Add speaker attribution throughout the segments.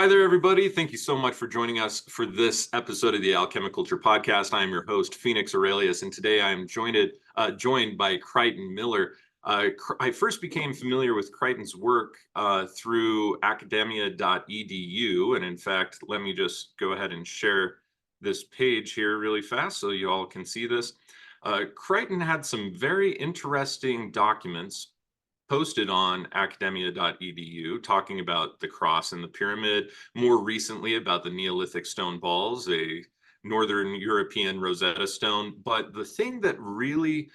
Speaker 1: Hi there, everybody. Thank you so much for joining us for this episode of the Alchemi-Culture Podcast. I am your host, Phoenix Aurelius, and today I am joined by Crichton Miller. I first became familiar with Crichton's work through academia.edu, and in fact, let me just go ahead and share this page here really fast so you all can see this. Crichton had some very interesting documents posted on academia.edu talking about the cross and the pyramid, more recently about the Neolithic stone balls, a Northern European Rosetta Stone. But the thing that really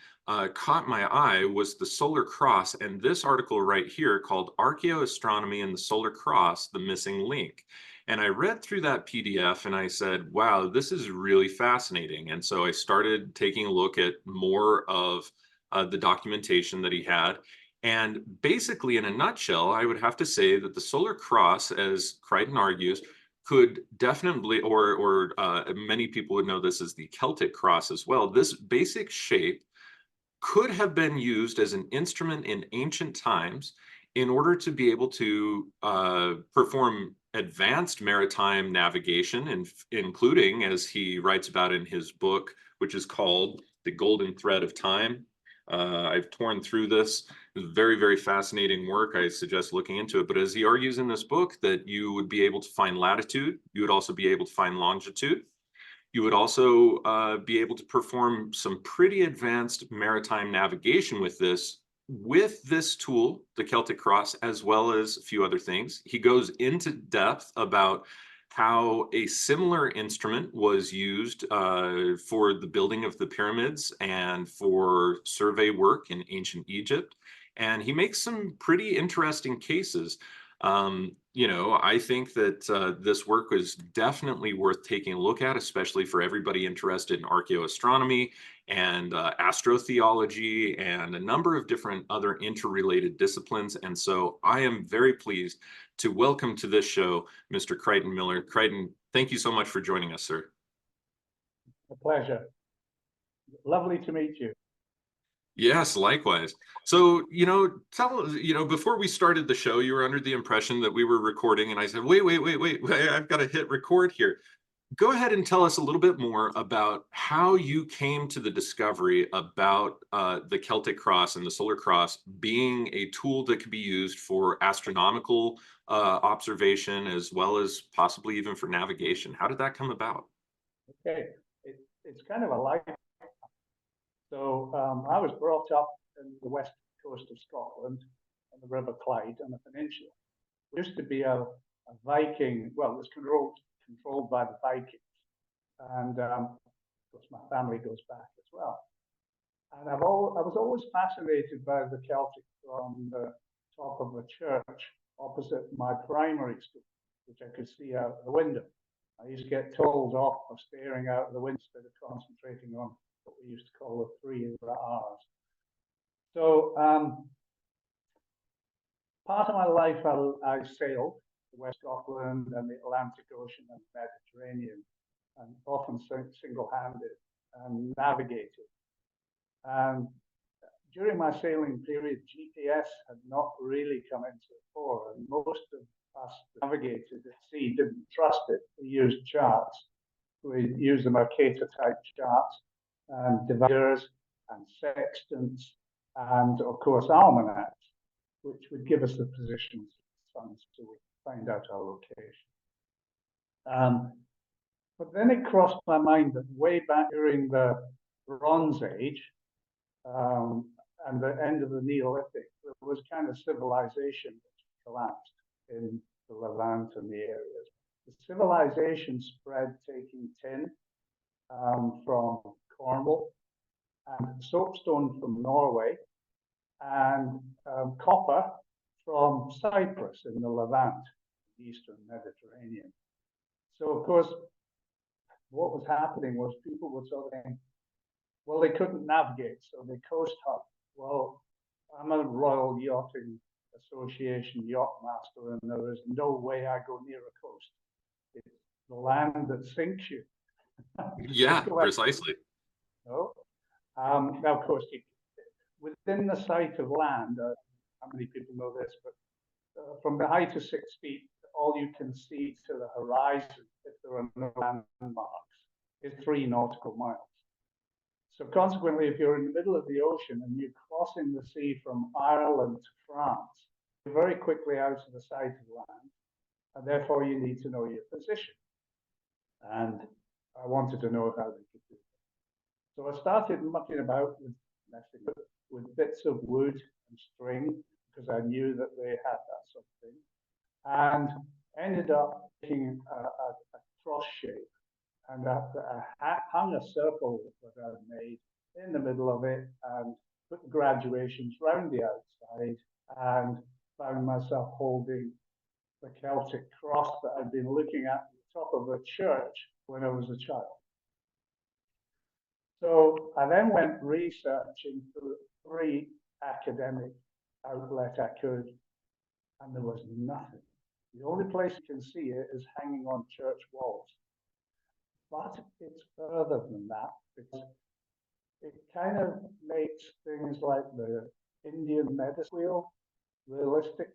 Speaker 1: caught my eye was the solar cross, and this article right here called Astronomy and the Solar Cross, the Missing Link. And I read through that PDF and I said, wow, this is really fascinating. And so I started taking a look at more of the documentation that he had. And basically, in a nutshell, I would have to say that the solar cross, as Crichton argues, could definitely, or many people would know this as the Celtic cross as well. This basic shape could have been used as an instrument in ancient times in order to be able to perform advanced maritime navigation, including, as he writes about in his book, which is called The Golden Thread of Time. I've torn through this. Very, very fascinating work. I suggest looking into it. But as he argues in this book that you would be able to find latitude, you would also be able to find longitude. You would also be able to perform some pretty advanced maritime navigation with this tool, the Celtic Cross, as well as a few other things. He goes into depth about how a similar instrument was used for the building of the pyramids and for survey work in ancient Egypt. And he makes some pretty interesting cases. I think that this work is definitely worth taking a look at, especially for everybody interested in archaeoastronomy and astrotheology and a number of different other interrelated disciplines. And so I am very pleased to welcome to this show Mr. Crichton Miller. Crichton, thank you so much for joining us, sir.
Speaker 2: A pleasure. Lovely to meet you.
Speaker 1: Yes, likewise. So, before we started the show, you were under the impression that we were recording, and I said, wait, I've got to hit record here. Go ahead and tell us a little bit more about how you came to the discovery about the Celtic Cross and the Solar Cross being a tool that could be used for astronomical observation as well as possibly even for navigation. How did that come about?
Speaker 2: Okay, it's kind of a life. So I was brought up in the west coast of Scotland on the River Clyde on the peninsula. It used to be a Viking, well, it was controlled by the Vikings. And of course, my family goes back as well. And I was always fascinated by the Celtic from the top of the church opposite my primary school, which I could see out the window. I used to get told off for staring out the window instead of concentrating on what we used to call the 3 R's. So part of my life I sailed to West Scotland and the Atlantic Ocean and the Mediterranean, and often single-handed and navigated. And during my sailing period, GPS had not really come into the fore, and most of us navigators at sea didn't trust it. We used charts. We used the Mercator-type charts and dividers and sextants and, of course, almanacs, which would give us the positions of the sun so we could find out our location. But then it crossed my mind that way back during the Bronze Age and the end of the Neolithic, there was kind of civilization that collapsed in the Levant and the areas. The civilization spread taking tin from Cornwall and soapstone from Norway and copper from Cyprus in the Levant, the Eastern Mediterranean. So, of course, what was happening was people were sort of saying, well, they couldn't navigate, so they coast hopped. Well, I'm a Royal Yachting Association yacht master, and there is no way I go near a coast. It's the land that sinks you.
Speaker 1: Yeah, precisely.
Speaker 2: No. Now, of course, within the sight of land, how many people know this, but from the height of 6 feet all you can see to the horizon, if there are no landmarks, is 3 nautical miles. So consequently, if you're in the middle of the ocean and you're crossing the sea from Ireland to France, you're very quickly out of the sight of land, and therefore you need to know your position. And I wanted to know how they could do it. So I started mucking about with messing with bits of wood and string, because I knew that they had that sort of thing, and ended up making a cross shape. And I hung a circle that I made in the middle of it and put the graduations round the outside, and found myself holding the Celtic Cross that I'd been looking at the top of a church when I was a child. So I then went researching through 3 academic outlets I could, and there was nothing. The only place you can see it is hanging on church walls. But it's further than that, because it kind of makes things like the Indian medicine wheel realistic.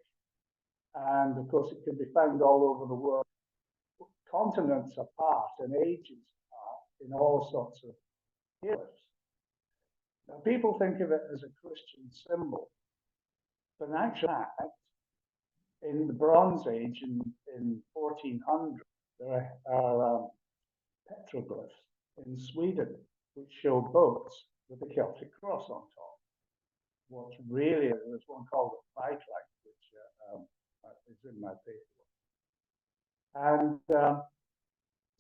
Speaker 2: And of course, it can be found all over the world, continents apart and ages apart, in all sorts of hieroglyphs. Now, people think of it as a Christian symbol, but in actual fact, in the Bronze Age, in 1400, there are petroglyphs in Sweden which show boats with the Celtic Cross on top. What's really, there's one called the Viking, which is in my paper. And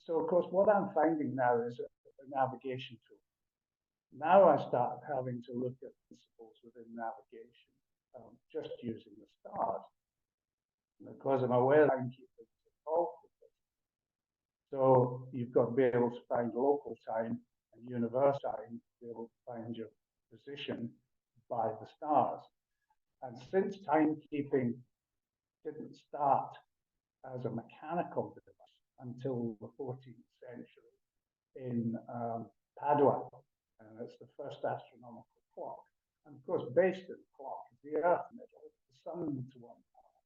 Speaker 2: so, of course, what I'm finding now is a navigation tool. Now I start having to look at principles within navigation, just using the stars. And of course, I'm aware that timekeeping is involved with this. So you've got to be able to find local time and universal time to be able to find your position by the stars. And since timekeeping didn't start as a mechanical device until the 14th century in Padua, and it's the first astronomical clock. And of course, based on the clock is the Earth middle, the Sun to one part,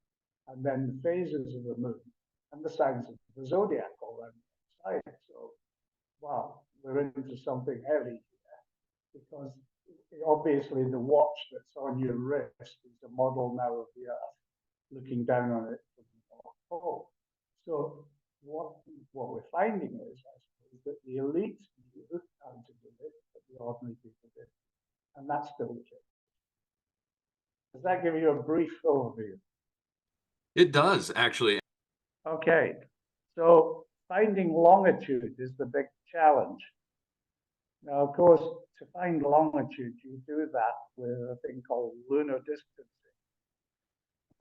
Speaker 2: and then the phases of the Moon and the signs of the zodiac all around the side. So, wow, we're into something heavy here, because obviously the watch that's on your wrist is a model now of the Earth, looking down on it from the North Pole. So what we're finding is, I suppose, that the elite knew how to do it, but the ordinary people did. And that's still the case. Does that give you a brief overview?
Speaker 1: It does, actually.
Speaker 2: Okay, so finding longitude is the big challenge. Now, of course, to find longitude, you do that with a thing called lunar distancing.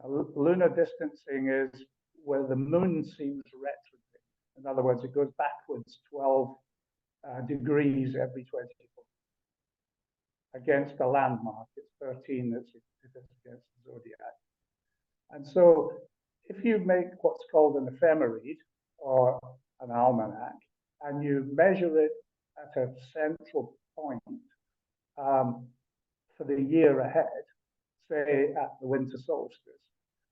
Speaker 2: Now, lunar distancing is where the moon seems retrograde. In other words, it goes backwards 12 degrees every 24. Against the landmark, it's 13 that's against the zodiac. And so if you make what's called an ephemerid or an almanac, and you measure it at a central point for the year ahead, say at the winter solstice,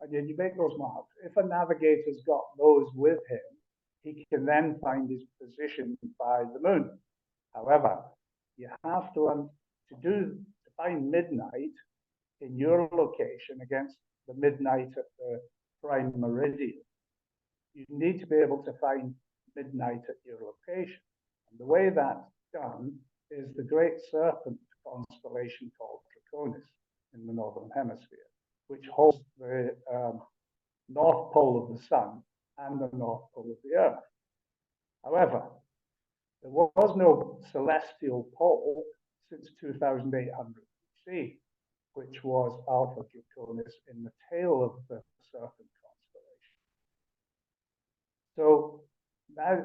Speaker 2: and then you make those marks, if a navigator's got those with him, he can then find his position by the moon. However, you have to find midnight in your location against the midnight at the prime meridian. You need to be able to find midnight at your location. And the way that's done is the great serpent constellation called Draconis in the northern hemisphere, which holds the north pole of the sun and the north pole of the earth. However, there was no celestial pole since 2800 BC, which was Alpha Draconis in the tail of the serpent constellation. So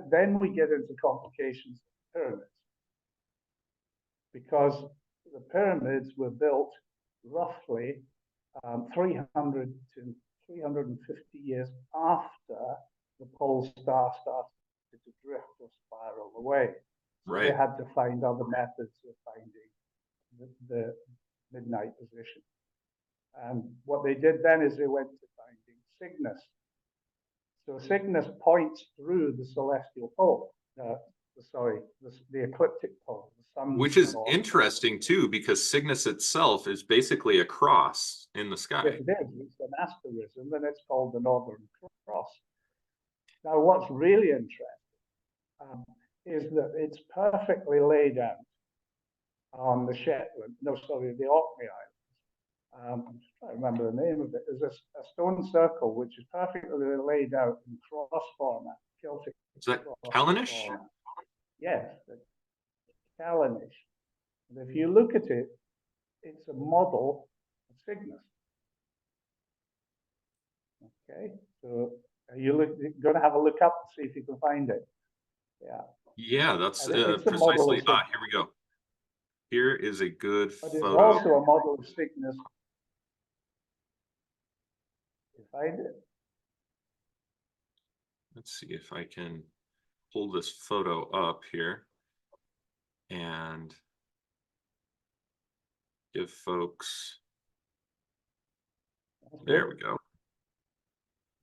Speaker 2: then we get into complications of the pyramids, because the pyramids were built roughly 300 to 350 years after the pole star started to drift or spiral away. So
Speaker 1: Right.
Speaker 2: they had to find other methods of finding the midnight position. And what they did then is they went to finding Cygnus. So Cygnus points through the celestial pole, the ecliptic pole, the sun's
Speaker 1: Which is
Speaker 2: north.
Speaker 1: interesting too, because Cygnus itself is basically a cross in the sky.
Speaker 2: Yes, it is. It's an asterism, and it's called the Northern Cross. Now, what's really interesting is that it's perfectly laid out on the Shetland, the Orkney Islands. I'm just trying to remember the name of it. There's a stone circle which is perfectly laid out in cross format, Celtic
Speaker 1: Is that
Speaker 2: cross
Speaker 1: Callanish?
Speaker 2: format. Yes, the Callanish. And if you look at it, it's a model of Cygnus. Okay, so you're going to have a look up to see if you can find it. Yeah.
Speaker 1: Yeah, that's
Speaker 2: It's a model
Speaker 1: precisely.
Speaker 2: of Cygnus.
Speaker 1: Here we go. Here is a good
Speaker 2: But it's
Speaker 1: photo.
Speaker 2: also a model of Cygnus. You find it?
Speaker 1: Let's see if I can pull this photo up here and give folks. There we go.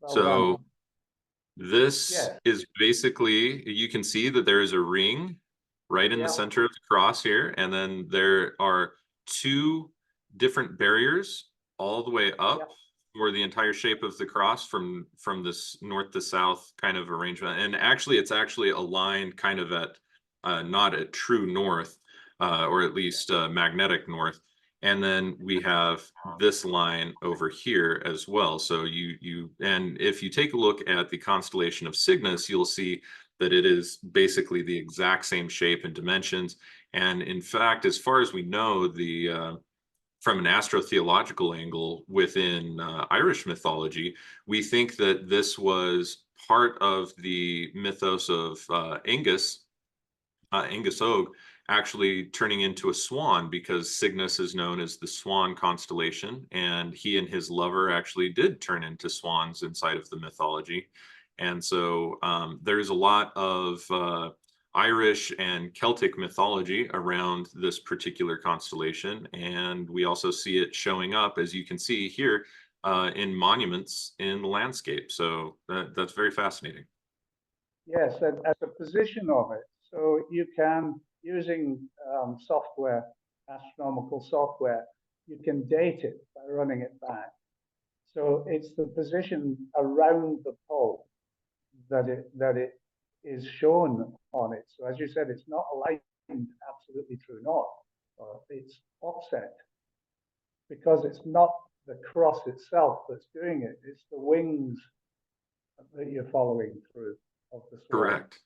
Speaker 2: Well
Speaker 1: So
Speaker 2: done.
Speaker 1: this
Speaker 2: Yes.
Speaker 1: is basically, you can see that there is a ring right in the center of the cross here, and then there are two different barriers all the way up for the entire shape of the cross from this north to south kind of arrangement. And actually, it's actually aligned kind of at not at true north, or at least magnetic north. And then we have this line over here as well. So and if you take a look at the constellation of Cygnus, you'll see that it is basically the exact same shape and dimensions. And in fact, as far as we know, from an astrotheological angle within Irish mythology, we think that this was part of the mythos of Angus Og, actually turning into a swan, because Cygnus is known as the swan constellation, and he and his lover actually did turn into swans inside of the mythology. And so there's a lot of Irish and Celtic mythology around this particular constellation, and we also see it showing up, as you can see here, in monuments in the landscape. So that's very fascinating.
Speaker 2: Yes, and as a position of it. So you can, using software, astronomical software, you can date it by running it back. So it's the position around the pole that it is shown on it. So as you said, it's not aligned absolutely true north, or it's offset, because it's not the cross itself that's doing it. It's the wings that you're following through of the swan.
Speaker 1: Correct.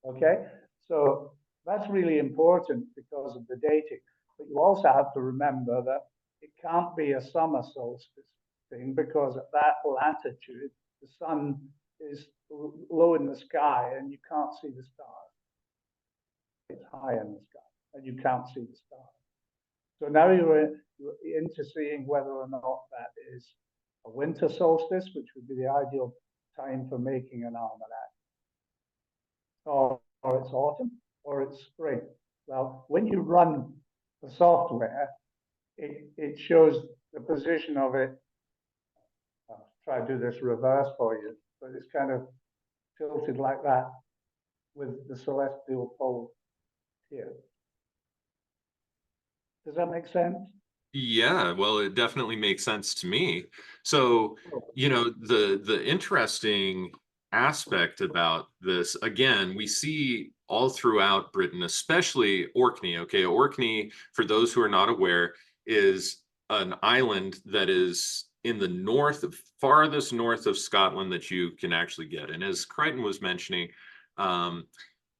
Speaker 2: Okay, so that's really important because of the dating. But you also have to remember that it can't be a summer solstice thing, because at that latitude, the sun is low in the sky and you can't see the stars. It's high in the sky and you can't see the stars. So now you're into seeing whether or not that is a winter solstice, which would be the ideal time for making an almanac, or it's autumn, or it's spring. Well, when you run the software, it shows the position of it. I'll try to do this reverse for you, but it's kind of tilted like that with the celestial pole here. Does that make sense?
Speaker 1: Yeah, well, it definitely makes sense to me. So, the interesting aspect about this, again, we see all throughout Britain, especially Orkney. Okay, Orkney, for those who are not aware, is an island that is in the north, farthest north of Scotland that you can actually get. And as Crichton was mentioning,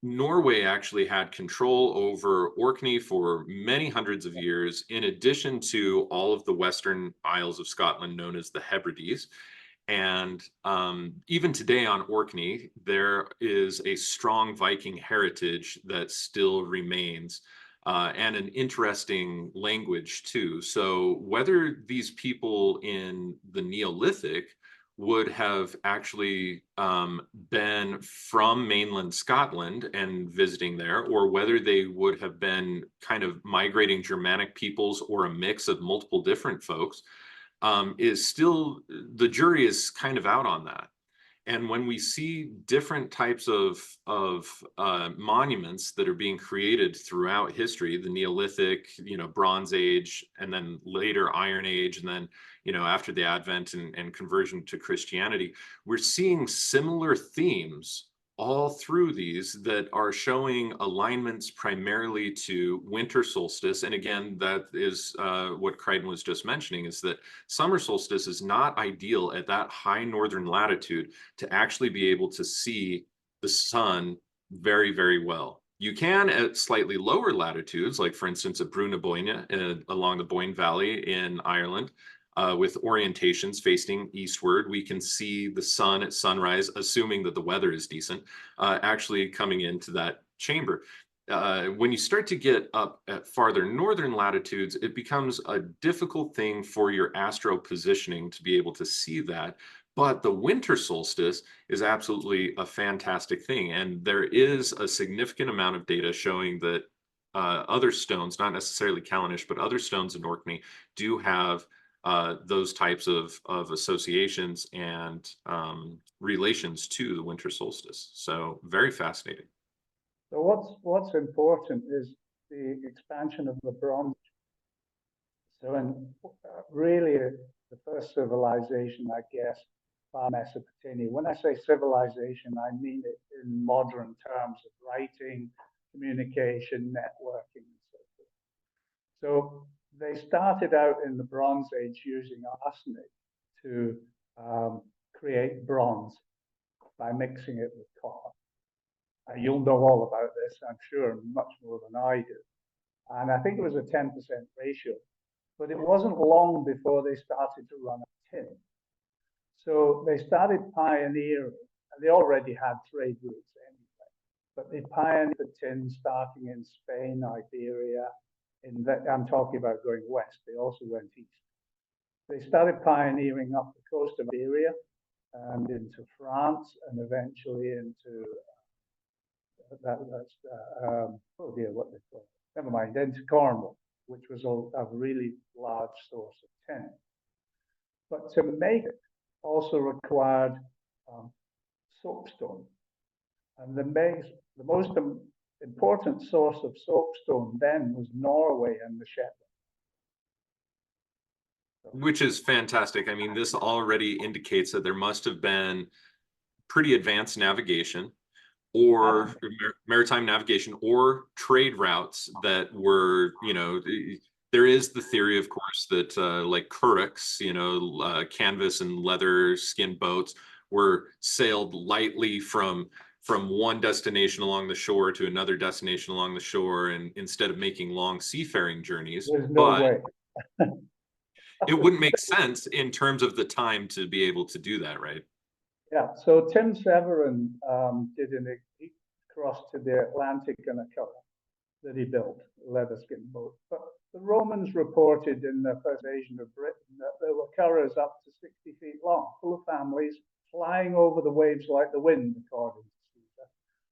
Speaker 1: Norway actually had control over Orkney for many hundreds of years, in addition to all of the Western Isles of Scotland known as the Hebrides. And even today on Orkney, there is a strong Viking heritage that still remains, and an interesting language too. So whether these people in the Neolithic would have actually been from mainland Scotland and visiting there, or whether they would have been kind of migrating Germanic peoples or a mix of multiple different folks, is still, the jury is kind of out on that. And when we see different types of monuments that are being created throughout history, the Neolithic, Bronze Age, and then later Iron Age, and then, after the Advent and conversion to Christianity, we're seeing similar themes all through these that are showing alignments primarily to winter solstice. And again, that is what Crichton was just mentioning, is that summer solstice is not ideal at that high northern latitude to actually be able to see the sun very, very well. You can at slightly lower latitudes, like for instance at Brú na Bóinne along the Boyne Valley in Ireland, with orientations facing eastward, we can see the sun at sunrise, assuming that the weather is decent, actually coming into that chamber. When you start to get up at farther northern latitudes, it becomes a difficult thing for your astro positioning to be able to see that. But the winter solstice is absolutely a fantastic thing. And there is a significant amount of data showing that other stones, not necessarily Callanish, but other stones in Orkney do have those types of associations and relations to the winter solstice. So very fascinating.
Speaker 2: So what's important is the expansion of the Bronze. So really the first civilization, I guess, Far Mesopotamia. When I say civilization, I mean it in modern terms of writing, communication, networking, and so forth. So they started out in the Bronze Age using arsenic to create bronze by mixing it with copper. You'll know all about this, I'm sure, much more than I do. And I think it was a 10% ratio. But it wasn't long before they started to run out of tin. So they started pioneering, and they already had trade routes anyway, but they pioneered the tin starting in Spain, Iberia. I'm talking about going west. They also went east. They started pioneering up the coast of Iberia and into France, and eventually into oh dear, what they call it? Never mind, into Cornwall, which was a really large source of tin. But to make it also required soapstone. And the most important source of soapstone then was Norway and the Shetland.
Speaker 1: Which is fantastic. I mean, this already indicates that there must have been pretty advanced navigation or maritime navigation or trade routes that were, there is the theory, of course, that like currachs, canvas and leather skin boats were sailed lightly from one destination along the shore to another destination along the shore, and instead of making long seafaring journeys.
Speaker 2: There's no way.
Speaker 1: It wouldn't make sense in terms of the time to be able to do that, right?
Speaker 2: Yeah, so Tim Severin did he crossed to the Atlantic in a cutter that he built, a leather skin boat. But the Romans reported in the first invasion of Britain that there were curraghs up to 60 feet long, full of families, flying over the waves like the wind, according to Caesar.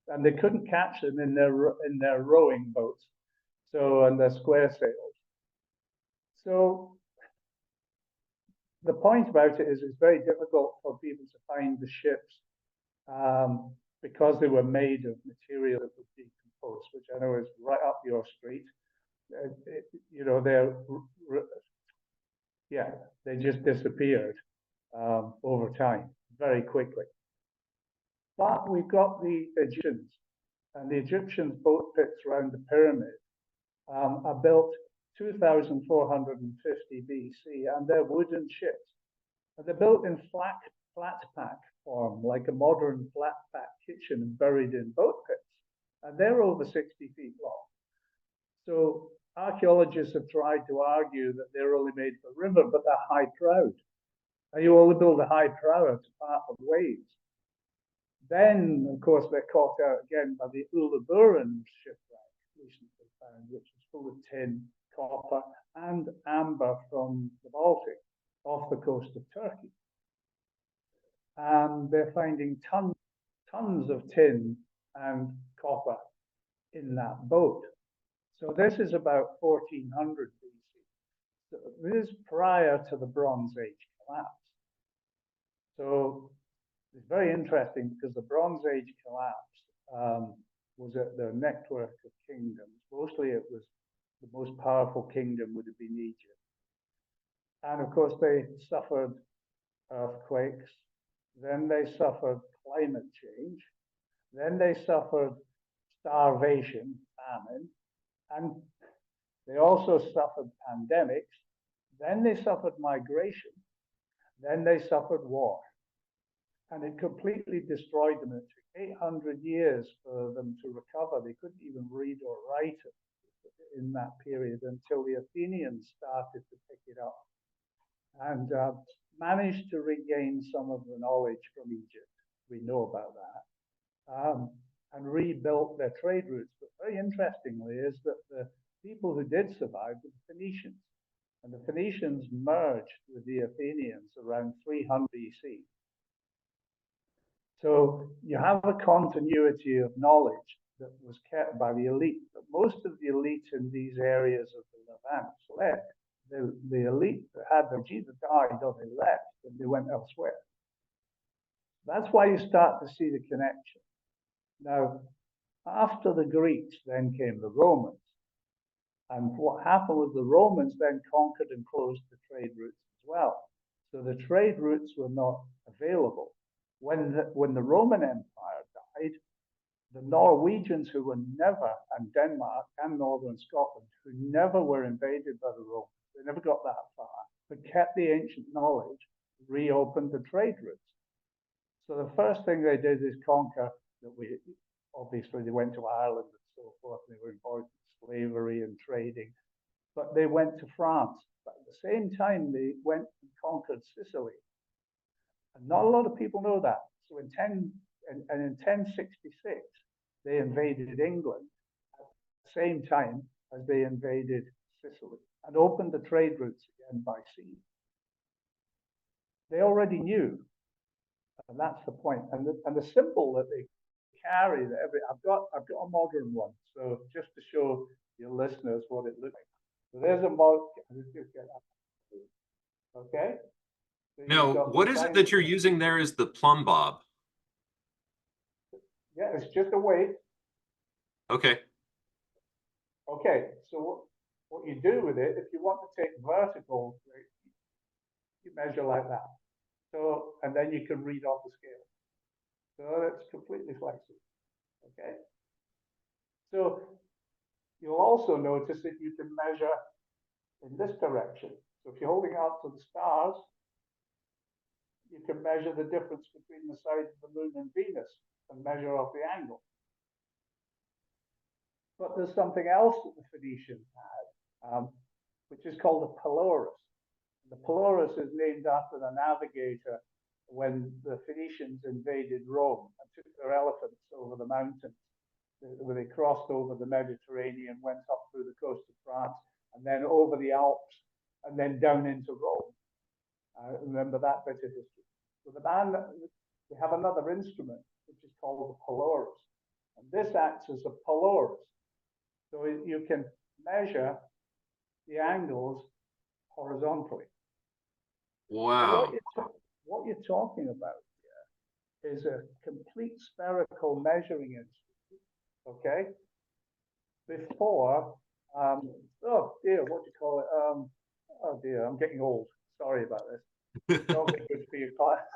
Speaker 2: And they couldn't catch them in their rowing boats, and their square sails. So the point about it is it's very difficult for people to find the ships because they were made of material that would decompose, which I know is right up your street. They just disappeared over time very quickly. But we've got the Egyptians, and the Egyptians' boat pits around the pyramid are built 2,450 BC, and they're wooden ships. And they're built in flat pack form, like a modern flat pack kitchen buried in boat pits. And they're over 60 feet long. So archaeologists have tried to argue that they're only made for river, but they're high prowed. And you only build a high prow to part of waves. Then, of course, they're caught out again by the Uluburun shipwreck recently found, which is full of tin, copper, and amber from the Baltic off the coast of Turkey. And they're finding tons of tin and copper in that boat. So this is about 1400 BC. So this is prior to the Bronze Age collapse. So It's very interesting because the Bronze Age collapse was at the network of kingdoms. Mostly it was the most powerful kingdom would have been Egypt. And of course, they suffered earthquakes. Then they suffered climate change. Then they suffered starvation, famine. And they also suffered pandemics. Then they suffered migration. Then they suffered war. And it completely destroyed them. It took 800 years for them to recover. They couldn't even read or write it in that period until the Athenians started to pick it up and managed to regain some of the knowledge from Egypt. We know about that. And rebuilt their trade routes. But very interestingly is that the people who did survive were the Phoenicians. And the Phoenicians merged with the Athenians around 300 BC. So you have a continuity of knowledge that was kept by the elite. But most of the elite in these areas of the Levant fled. The elite that had them either died or they left and they went elsewhere. That's why you start to see the connection. Now, after the Greeks, then came the Romans. And what happened was the Romans then conquered and closed the trade routes as well. So the trade routes were not available. When the Roman Empire died, the Norwegians who were never, and Denmark and northern Scotland, who never were invaded by the Romans, they never got that far, but kept the ancient knowledge, reopened the trade routes. So the first thing they did is conquer obviously they went to Ireland and so forth, and they were involved in slavery and trading, but they went to France. But at the same time, they went and conquered Sicily. And not a lot of people know that. So in 1066, they invaded England at the same time as they invaded Sicily and opened the trade routes again by sea. They already knew, and that's the point. And the symbol that they carry, I've got a modern one, so just to show your listeners what it looks like. So there's a model. Okay. So
Speaker 1: now, what is it that you're using there is the plumb bob?
Speaker 2: Yeah, it's just a weight.
Speaker 1: Okay.
Speaker 2: Okay, so what you do with it, if you want to take vertical, you measure like that. So, and then you can read off the scale. So it's completely flexible. Okay. So you'll also notice that you can measure in this direction. So if you're holding out to the stars, you can measure the difference between the size of the moon and Venus and measure off the angle. But there's something else that the Phoenicians had, which is called a pylorus. The pylorus is named after the navigator when the Phoenicians invaded Rome and took their elephants over the mountains. Where they crossed over the Mediterranean, went up through the coast of France, and then over the Alps, and then down into Rome. Remember that bit of history. So they have another instrument, which is called the pylorus. And this acts as a pylorus. So you can measure the angles horizontally.
Speaker 1: Wow.
Speaker 2: What you're talking about here is a complete spherical measuring instrument, okay? Before, oh dear, what do you call it? Oh dear, I'm getting old. Sorry about this. Don't be good for your class.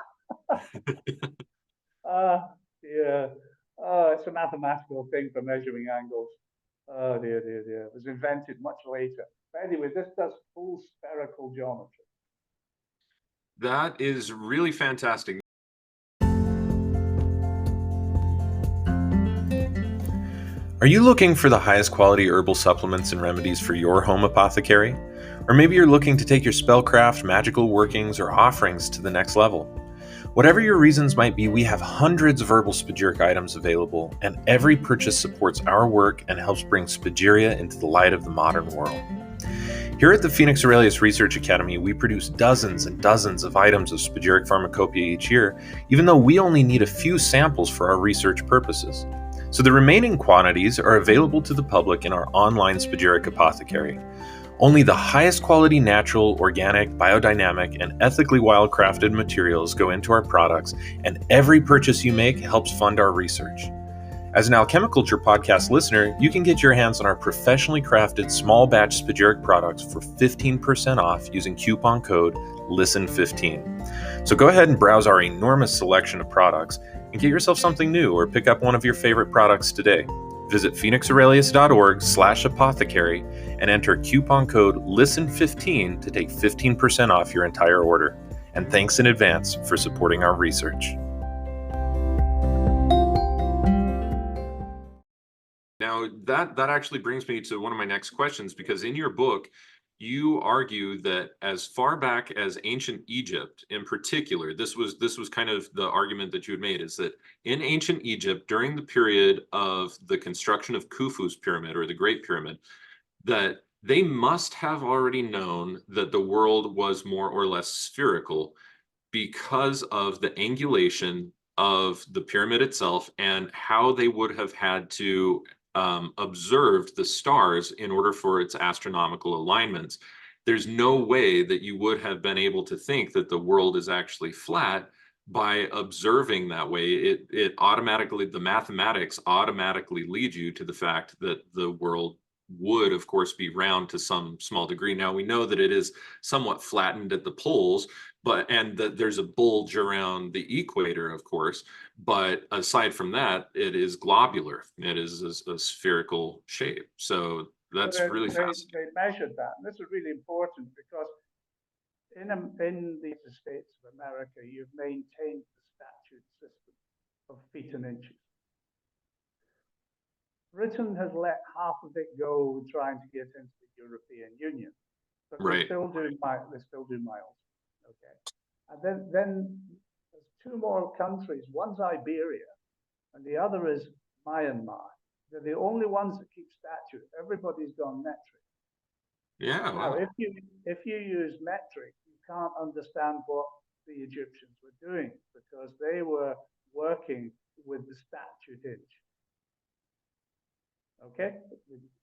Speaker 2: Dear. It's a mathematical thing for measuring angles. Oh dear, dear, dear. It was invented much later. But anyway, this does full spherical geometry.
Speaker 1: That is really fantastic. Are you looking for the highest quality herbal supplements and remedies for your home apothecary? Or maybe you're looking to take your spellcraft, magical workings, or offerings to the next level. Whatever your reasons might be, we have hundreds of herbal spagyric items available, and every purchase supports our work and helps bring spagyria into the light of the modern world. Here at the Phoenix Aurelius Research Academy, we produce dozens and dozens of items of spagyric pharmacopoeia each year, even though we only need a few samples for our research purposes. So the remaining quantities are available to the public in our online spagyric apothecary.
Speaker 3: Only the highest quality natural, organic, biodynamic, and ethically wildcrafted materials go into our products, and every purchase you make helps fund our research. As an Alchemi-Culture podcast listener, you can get your hands on our professionally crafted small batch spagyric products for 15% off using coupon code LISTEN15. So go ahead and browse our enormous selection of products and get yourself something new or pick up one of your favorite products today. Visit phoenixaurelius.org/apothecary and enter coupon code LISTEN15 to take 15% off your entire order. And thanks in advance for supporting our research.
Speaker 1: Now, that actually brings me to one of my next questions, because in your book, you argue that as far back as ancient Egypt in particular, this was kind of the argument that you had made, is that in ancient Egypt, during the period of the construction of Khufu's pyramid, or the Great Pyramid, that they must have already known that the world was more or less spherical because of the angulation of the pyramid itself and how they would have had to observed the stars in order for its astronomical alignments. There's no way that you would have been able to think that the world is actually flat by observing that way. It automatically, the mathematics automatically lead you to the fact that the world would, of course, be round to some small degree. Now, we know that it is somewhat flattened at the poles, and that there's a bulge around the equator, of course. But aside from that, it is globular. It is a spherical shape. So that's really fascinating.
Speaker 2: They measured that. And this is really important because in the States of America, you've maintained the statute system of feet and inches. Britain has let half of it go trying to get into the European Union, but
Speaker 1: Right.
Speaker 2: they still do miles. Okay, and then there's two more countries. One's Iberia, and the other is Myanmar. They're the only ones that keep statute. Everybody's gone metric.
Speaker 1: Yeah.
Speaker 2: Now,
Speaker 1: Wow.
Speaker 2: if you use metric, you can't understand what the Egyptians were doing, because they were working with the statute inch. Okay,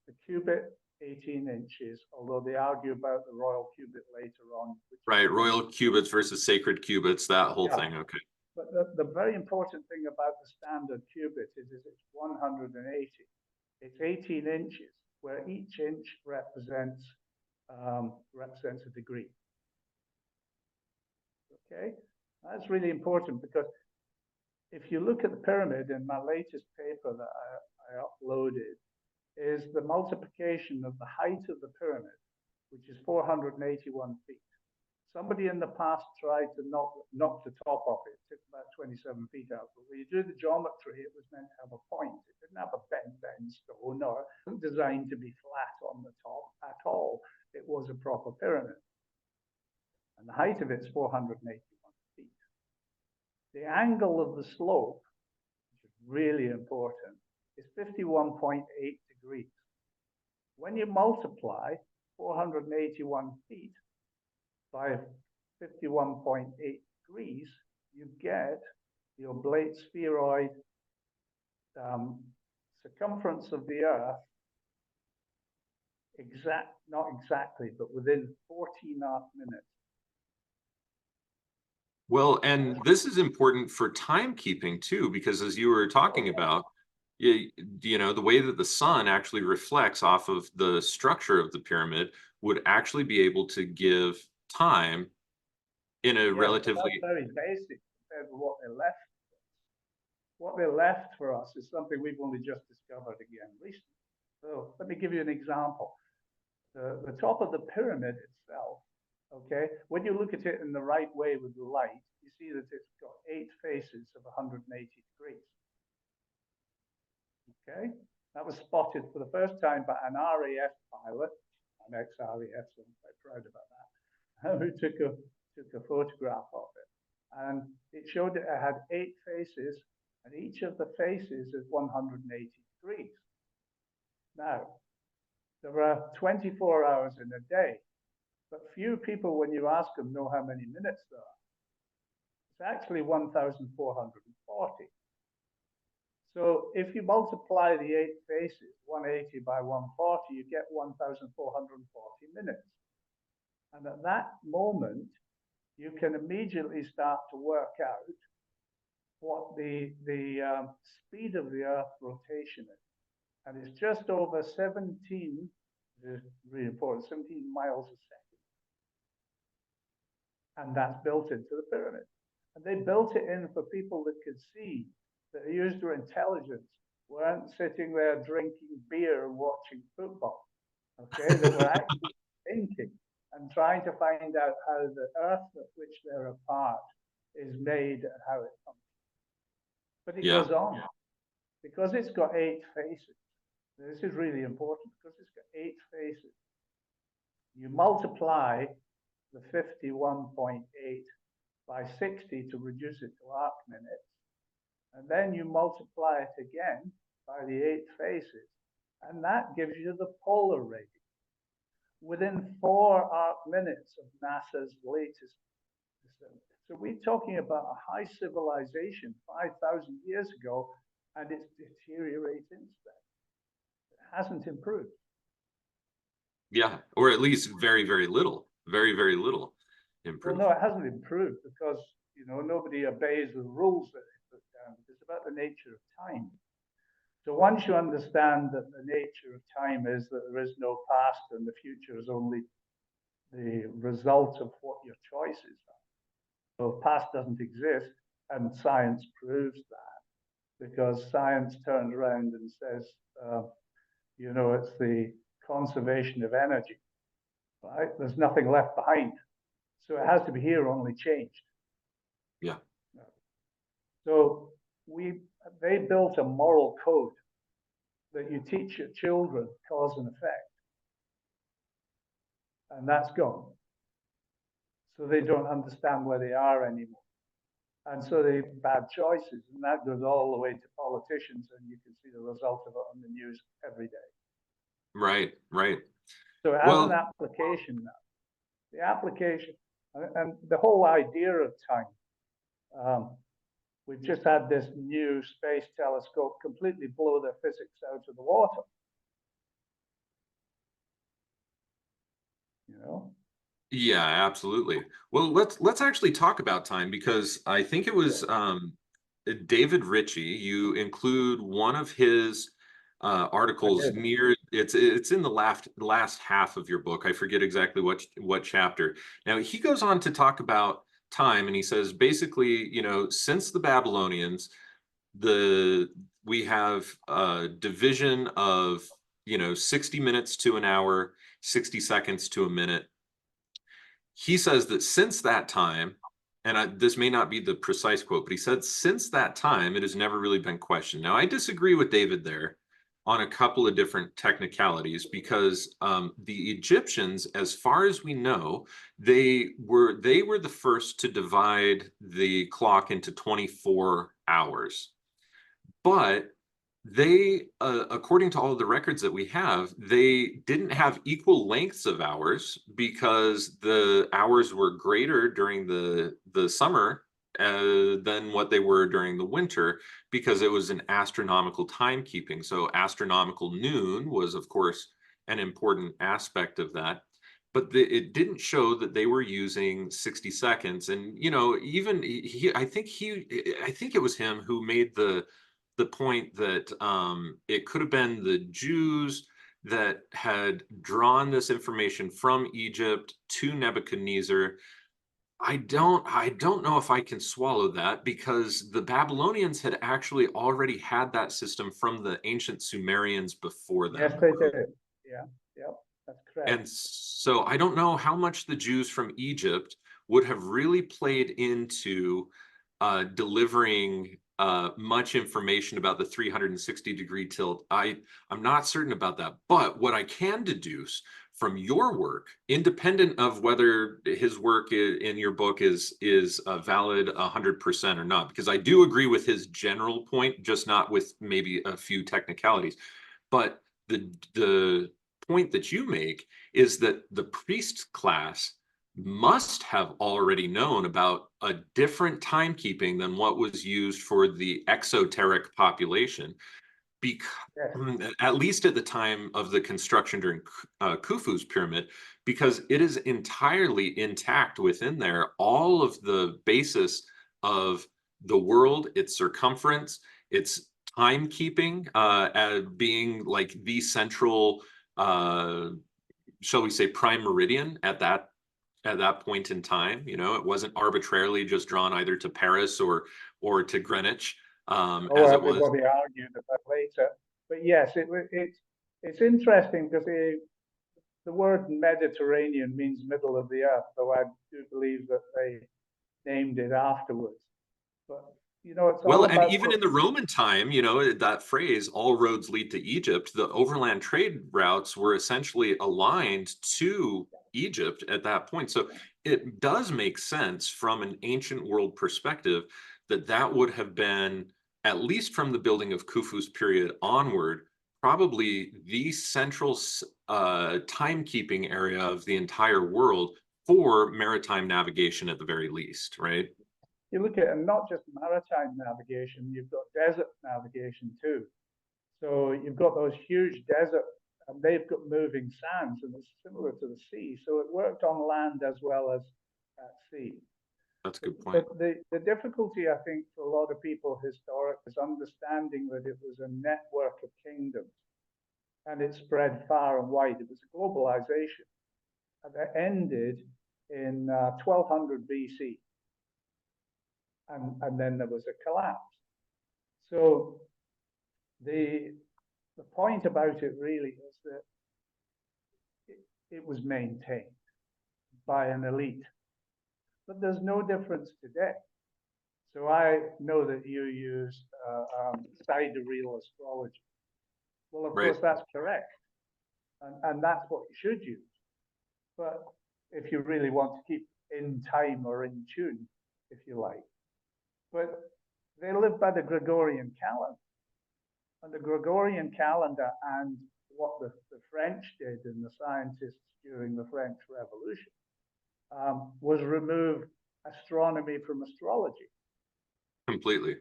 Speaker 2: the cubit, 18 inches, although they argue about the royal cubit later on.
Speaker 1: Right, royal cubits versus sacred cubits, that whole thing. Okay.
Speaker 2: But the very important thing about the standard cubit is it's 180. It's 18 inches, where each inch represents a degree. Okay, that's really important, because if you look at the pyramid in my latest paper that I uploaded, is the multiplication of the height of the pyramid, which is 481 feet. Somebody in the past tried to knock the top off it. It took about 27 feet out. But when you do the geometry, it was meant to have a point. It didn't have a bent stone, or it wasn't designed to be flat on the top at all. It was a proper pyramid. And the height of it's 481 feet. The angle of the slope, which is really important, is 51.8 degrees. When you multiply 481 feet by 51.8 degrees, you get the oblate spheroid circumference of the Earth, not exactly, but within 14.5 minutes.
Speaker 1: Well, and this is important for timekeeping too, because as you were talking about, you know, the way that the sun actually reflects off of the structure of the pyramid would actually be able to give time in a relatively...
Speaker 2: That's very basic compared to what they left. What they left for us is something we've only just discovered again recently. So let me give you an example. The top of the pyramid itself, okay, when you look at it in the right way with the light, you see that it's got 8 faces of 180 degrees. Okay, that was spotted for the first time by an RAF pilot, an ex-RAF, so I'm quite proud about that, who took a photograph of it. And it showed that it had 8 faces, and each of the faces is 180 degrees. Now, there are 24 hours in a day, but few people, when you ask them, know how many minutes there are. It's actually 1,440. So if you multiply the 8 faces, 180 by 140, you get 1,440 minutes. And at that moment, you can immediately start to work out what the speed of the Earth rotation is. And it's just over 17, this is really important, 17 miles a second. And that's built into the pyramid. And they built it in for people that could see, that used their intelligence, weren't sitting there drinking beer and watching football. Okay, they were actually thinking and trying to find out how the Earth at which they're a part is made and how it functions. But it goes on, because it's got 8 faces. This is really important, because it's got 8 faces. You multiply the 51.8 by 60 to reduce it to arc minutes, and then you multiply it again by the 8 faces, and that gives you the polar radius within 4 arc minutes of NASA's latest. So we're talking about a high civilization 5,000 years ago, and it's deteriorated since then. It hasn't improved.
Speaker 1: Yeah, or at least very, very little, very, very little improved.
Speaker 2: Well, no, it hasn't improved, because nobody obeys the rules that they put down. It's about the nature of time. So once you understand that the nature of time is that there is no past and the future is only the result of what your choices are. So past doesn't exist, and science proves that, because science turns around and says, it's the conservation of energy, right? There's nothing left behind. So it has to be here, only changed.
Speaker 1: Yeah.
Speaker 2: So they built a moral code that you teach your children, cause and effect. And that's gone. So they don't understand where they are anymore. And so they make bad choices. And that goes all the way to politicians, and you can see the result of it on the news every day.
Speaker 1: Right, right.
Speaker 2: So it has an application now. The application, and the whole idea of time, we've just had this new space telescope completely blow their physics out of the water.
Speaker 1: Yeah, absolutely. Well, let's actually talk about time, because I think it was David Ritchie. You include one of his articles near it's in the last half of your book. I forget exactly what chapter. Now he goes on to talk about time, and he says basically, since the Babylonians, we have a division of 60 minutes to an hour, 60 seconds to a minute. He says that since that time, and this may not be the precise quote, but he said, since that time, it has never really been questioned. Now, I disagree with David there on a couple of different technicalities, because the Egyptians, as far as we know, they were the first to divide the clock into 24 hours. But they, according to all of the records that we have, they didn't have equal lengths of hours, because the hours were greater during the summer than what they were during the winter, because it was an astronomical timekeeping. So astronomical noon was, of course, an important aspect of that. But it didn't show that they were using 60 seconds. And, even I think it was him who made the point that it could have been the Jews that had drawn this information from Egypt to Nebuchadnezzar. I don't know if I can swallow that, because the Babylonians had actually already had that system from the ancient Sumerians before them.
Speaker 2: Yes, they did. Yeah, that's correct.
Speaker 1: And so I don't know how much the Jews from Egypt would have really played into delivering much information about the 360-degree tilt. I'm not certain about that. But what I can deduce from your work, independent of whether his work in your book is valid 100% or not, because I do agree with his general point, just not with maybe a few technicalities. But the point that you make is that the priest class must have already known about a different timekeeping than what was used for the exoteric population, because
Speaker 2: Yes.
Speaker 1: at least at the time of the construction during Khufu's pyramid, because it is entirely intact within there, all of the basis of the world, its circumference, its timekeeping, being like the central, shall we say, prime meridian at that point in time. You know, it wasn't arbitrarily just drawn either to Paris or to Greenwich,
Speaker 2: Oh,
Speaker 1: as it was.
Speaker 2: everybody argued about later. But yes, it's interesting because the word Mediterranean means middle of the earth, though I do believe that they named it afterwards. But you know, it's all
Speaker 1: Well, and
Speaker 2: about
Speaker 1: even in the Roman time, you know, that phrase, all roads lead to Egypt, the overland trade routes were essentially aligned to Egypt at that point. So it does make sense from an ancient world perspective that that would have been, at least from the building of Khufu's period onward, probably the central timekeeping area of the entire world for maritime navigation at the very least, right?
Speaker 2: you look at, and not just maritime navigation, you've got desert navigation too. So you've got those huge deserts, and they've got moving sands, and it's similar to the sea. So it worked on land as well as at sea.
Speaker 1: That's a good point.
Speaker 2: But the difficulty, I think, for a lot of people historic is understanding that it was a network of kingdoms and it spread far and wide. It was a globalization and it ended in 1200 BC. And then there was a collapse. So the point about it really is that it was maintained by an elite. But there's no difference today. So I know that you use sidereal astrology. Well, of course, that's correct. And that's what you should use. But if you really want to keep in time or in tune, if you like. But they live by the Gregorian calendar. And the Gregorian calendar and what the French did and the scientists during the French Revolution was remove astronomy from astrology.
Speaker 1: Completely.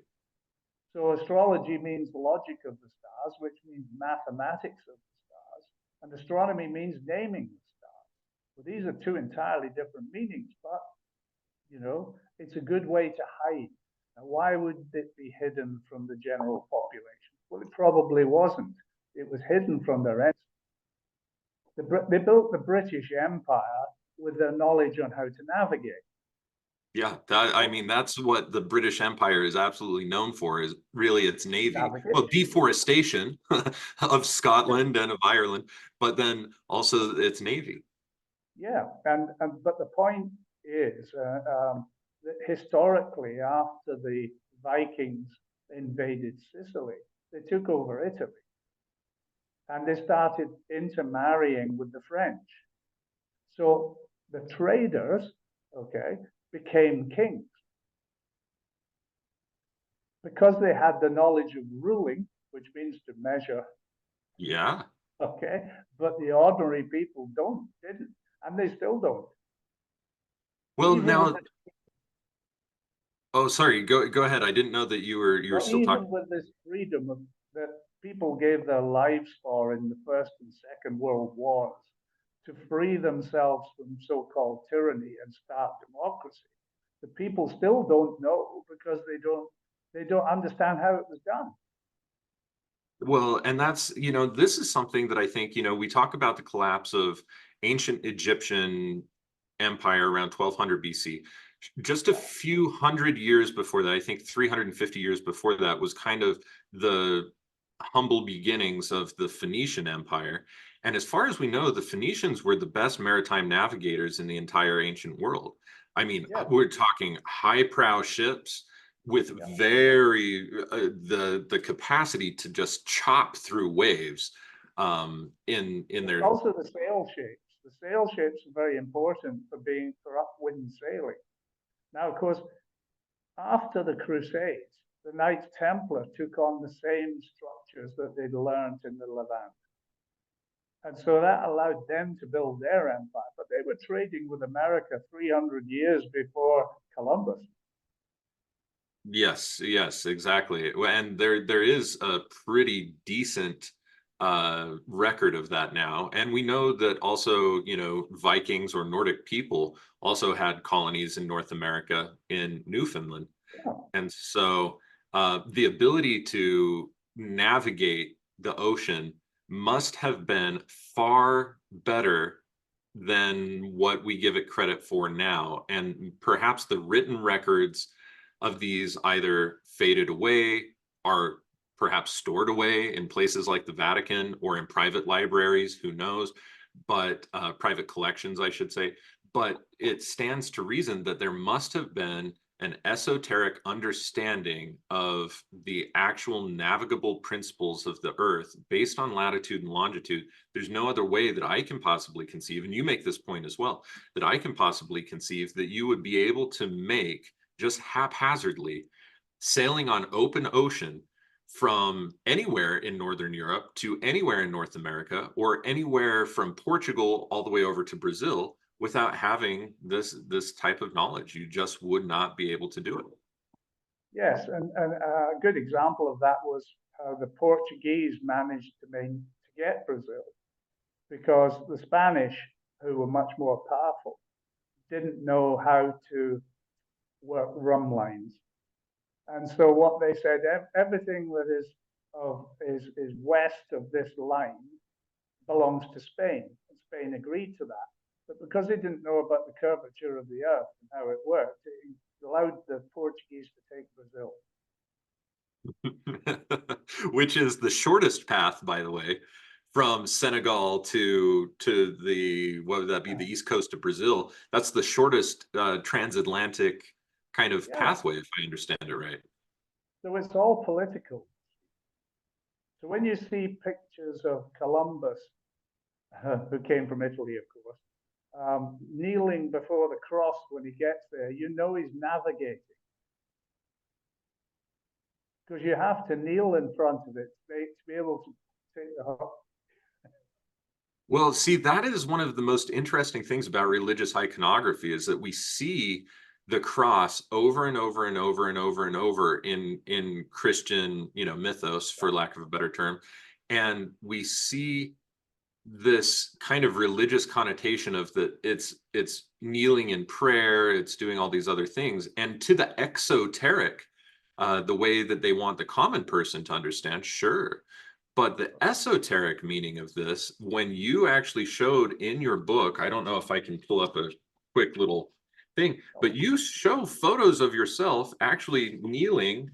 Speaker 2: So astrology means logic of the stars, which means mathematics of the stars, and astronomy means naming the stars. Well, these are two entirely different meanings, but you know, it's a good way to hide. Now, why would it be hidden from the general population? Well, it probably wasn't. It was hidden from their enemies. They built the British Empire with their knowledge on how to navigate.
Speaker 1: Yeah, I mean, that's what the British Empire is absolutely known for, is really its navy.
Speaker 2: Navigation.
Speaker 1: Well, deforestation of Scotland and of Ireland, but then also its navy.
Speaker 2: Yeah, but the point is that historically, after the Vikings invaded Sicily, they took over Italy, and they started intermarrying with the French. So the traders, okay, became kings because they had the knowledge of ruling, which means to measure.
Speaker 1: Yeah.
Speaker 2: Okay, but the ordinary people didn't, and they still don't.
Speaker 1: Well,
Speaker 2: Even
Speaker 1: now, oh, sorry, go ahead. I didn't know that you were still
Speaker 2: even
Speaker 1: talking.
Speaker 2: with this freedom that people gave their lives for in the First and Second World Wars to free themselves from so-called tyranny and start democracy, the people still don't know because they don't understand how it was done.
Speaker 1: Well, and that's, you know, this is something that I think, you know, we talk about the collapse of ancient Egyptian empire around 1200 BC. Just a few hundred years before that, I think 350 years before that, was kind of the humble beginnings of the Phoenician Empire. And as far as we know, the Phoenicians were the best maritime navigators in the entire ancient world. I mean,
Speaker 2: Yeah.
Speaker 1: we're talking high prow ships with the capacity to just chop through waves in their.
Speaker 2: Also the sail shapes. The sail shapes are very important for upwind sailing. Now, of course, after the Crusades, the Knights Templar took on the same structures that they'd learned in the Levant. And so that allowed them to build their empire. But they were trading with America 300 years before Columbus.
Speaker 1: Yes, yes, exactly. And there is a pretty decent record of that now. And we know that also, you know, Vikings or Nordic people also had colonies in North America in Newfoundland.
Speaker 2: Yeah.
Speaker 1: And so the ability to navigate the ocean must have been far better than what we give it credit for now. And perhaps the written records of these either faded away, are perhaps stored away in places like the Vatican or in private libraries, who knows, but private collections, I should say. But it stands to reason that there must have been an esoteric understanding of the actual navigable principles of the Earth based on latitude and longitude. There's no other way that I can possibly conceive, and you make this point as well, that I can possibly conceive that you would be able to make just haphazardly sailing on open ocean from anywhere in Northern Europe to anywhere in North America, or anywhere from Portugal all the way over to Brazil, without having this type of knowledge. You just would not be able to do it.
Speaker 2: Yes, and a good example of that was how the Portuguese managed to get Brazil, because the Spanish, who were much more powerful, didn't know how to work rum lines. And so what they said, everything that is west of this line belongs to Spain. And Spain agreed to that. But because they didn't know about the curvature of the earth and how it worked, it allowed the Portuguese to take Brazil.
Speaker 1: Which is the shortest path, by the way, from Senegal to the, what would that be, the east coast of Brazil. That's the shortest transatlantic kind of pathway, if I understand it right.
Speaker 2: So it's all political. So when you see pictures of Columbus, who came from Italy, of course, kneeling before the cross when he gets there, you know he's navigating. Because you have to kneel in front of it to be able to take the hook.
Speaker 1: Well, see, that is one of the most interesting things about religious iconography, is that we see the cross over and over and over and over and over in Christian, you know, mythos, for lack of a better term. And we see this kind of religious connotation of that it's kneeling in prayer, it's doing all these other things. And to the exoteric, the way that they want the common person to understand, sure. But the esoteric meaning of this, when you actually showed in your book, I don't know if I can pull up a quick little thing, but you show photos of yourself actually kneeling,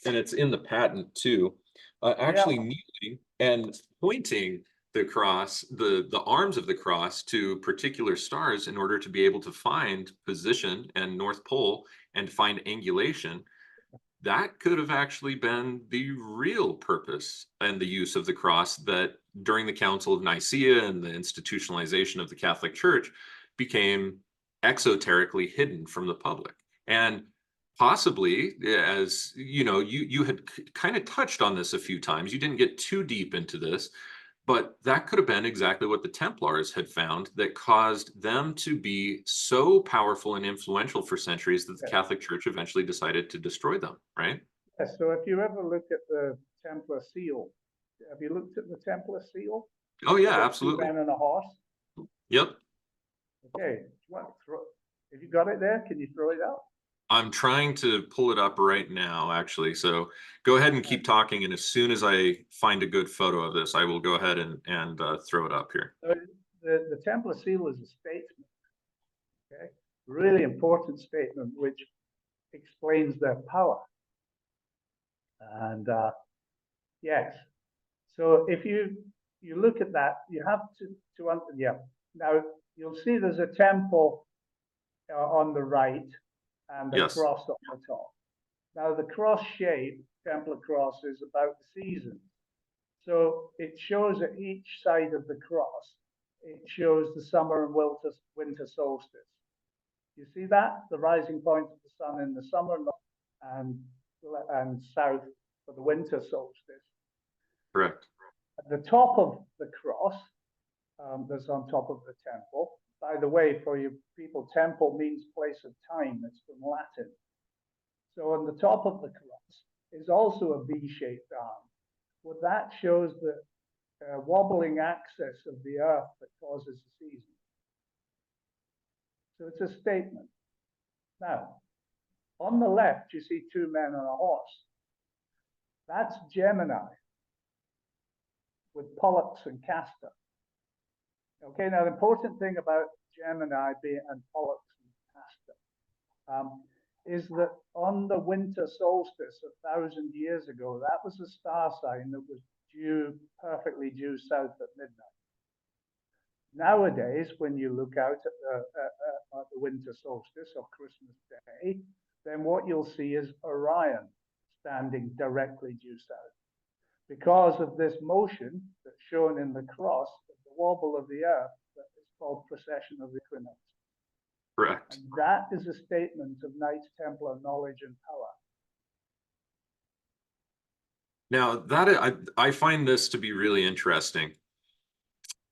Speaker 1: and it's in the patent too, actually kneeling and pointing the cross, the arms of the cross, to particular stars in order to be able to find position and North Pole and find angulation. That could have actually been the real purpose and the use of the cross that during the Council of Nicaea and the institutionalization of the Catholic Church became exoterically hidden from the public. And possibly, as you know, you had kind of touched on this a few times. You didn't get too deep into this, but that could have been exactly what the Templars had found that caused them to be so powerful and influential for centuries that the Catholic Church eventually decided to destroy them, right?
Speaker 2: Yes, so if you ever look at the Templar seal, have you looked at the Templar seal?
Speaker 1: Oh yeah, absolutely.
Speaker 2: 2 men and a horse?
Speaker 1: Yep.
Speaker 2: Okay, if you got it there, can you throw it out?
Speaker 1: I'm trying to pull it up right now, actually. So go ahead and keep talking, and as soon as I find a good photo of this, I will go ahead and throw it up here.
Speaker 2: The Templar seal is a statement, okay? Really important statement, which explains their power. And yes, so if you look at that, you have to now you'll see there's a temple on the right and the cross on the top. Now the cross shape, Templar cross, is about the seasons. So it shows at each side of the cross, it shows the summer and winter solstice. You see that? The rising point of the sun in the summer and south for the winter solstice.
Speaker 1: Correct.
Speaker 2: At the top of the cross that's on top of the temple. By the way, for you people, temple means place of time. It's from Latin. So on the top of the cross is also a V-shaped arm. Well, that shows the wobbling axis of the earth that causes the season. So it's a statement. Now, on the left, you see two men on a horse. That's Gemini with Pollux and Castor. Okay, now the important thing about Gemini and Pollux and Castor is that on the winter solstice 1,000 years ago, that was a star sign that was perfectly due south at midnight. Nowadays, when you look out at the winter solstice or Christmas Day, then what you'll see is Orion standing directly due south. Because of this motion that's shown in the cross, the wobble of the earth, that is called precession of the equinox.
Speaker 1: Correct.
Speaker 2: And that is a statement of Knights Templar knowledge and power.
Speaker 1: Now, I find this to be really interesting,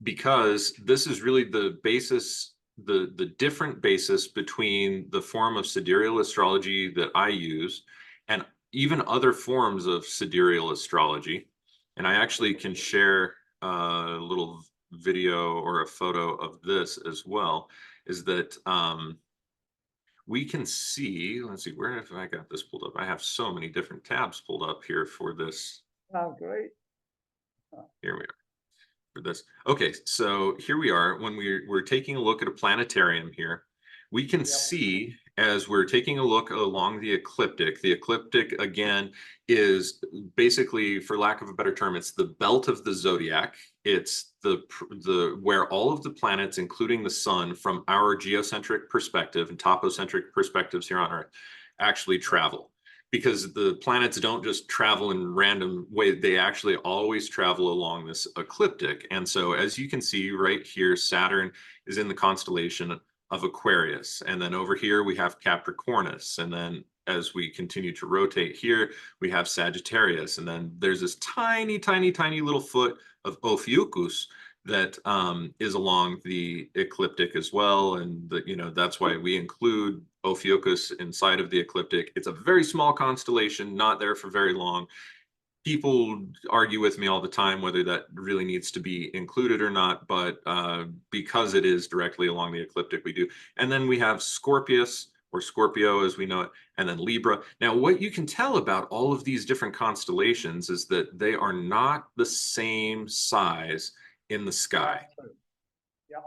Speaker 1: because this is really the basis, the different basis between the form of sidereal astrology that I use and even other forms of sidereal astrology. And I actually can share a little video or a photo of this as well, is that we can see, let's see, where have I got this pulled up? I have so many different tabs pulled up here for this.
Speaker 2: Oh, great.
Speaker 1: Here we are. For this. Okay, so here we are when we're taking a look at a planetarium here. We can see, as we're taking a look along the ecliptic again is basically, for lack of a better term, it's the belt of the zodiac. It's the where all of the planets, including the sun, from our geocentric perspective and topocentric perspectives here on Earth, actually travel. Because the planets don't just travel in random way, they actually always travel along this ecliptic. And so, as you can see right here, Saturn is in the constellation of Aquarius. And then over here, we have Capricornus. And then as we continue to rotate here, we have Sagittarius. And then there's this tiny, tiny, tiny little foot of Ophiuchus that is along the ecliptic as well. And that's why we include Ophiuchus inside of the ecliptic. It's a very small constellation, not there for very long. People argue with me all the time whether that really needs to be included or not, but because it is directly along the ecliptic, we do. And then we have Scorpius, or Scorpio as we know it, and then Libra. Now, what you can tell about all of these different constellations is that they are not the same size in the sky.
Speaker 2: Yeah.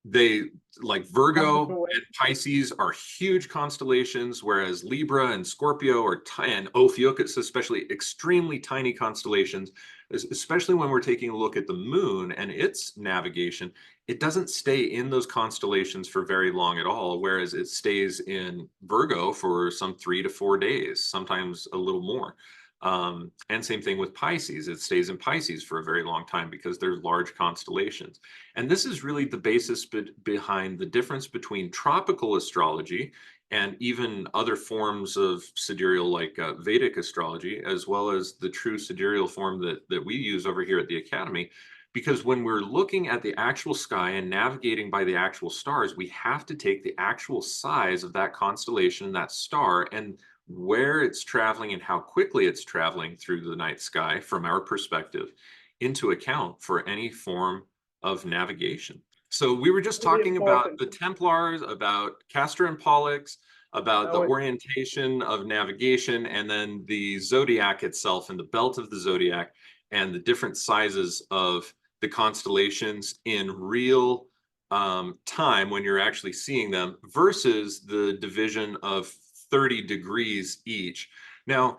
Speaker 1: They, like Virgo and Pisces, are huge constellations, whereas Libra and Scorpio and Ophiuchus especially, extremely tiny constellations, especially when we're taking a look at the moon and its navigation. It doesn't stay in those constellations for very long at all, whereas it stays in Virgo for some 3 to 4 days, sometimes a little more. And same thing with Pisces. It stays in Pisces for a very long time because they're large constellations. And this is really the basis behind the difference between tropical astrology and even other forms of sidereal, like Vedic astrology, as well as the true sidereal form that we use over here at the Academy. Because when we're looking at the actual sky and navigating by the actual stars, we have to take the actual size of that constellation, that star, and where it's traveling and how quickly it's traveling through the night sky from our perspective into account for any form of navigation. So we were just talking about the Templars, about Castor and Pollux, about the orientation of navigation, and then the zodiac itself and the belt of the zodiac and the different sizes of the constellations in real time when you're actually seeing them versus the division of 30 degrees each. Now,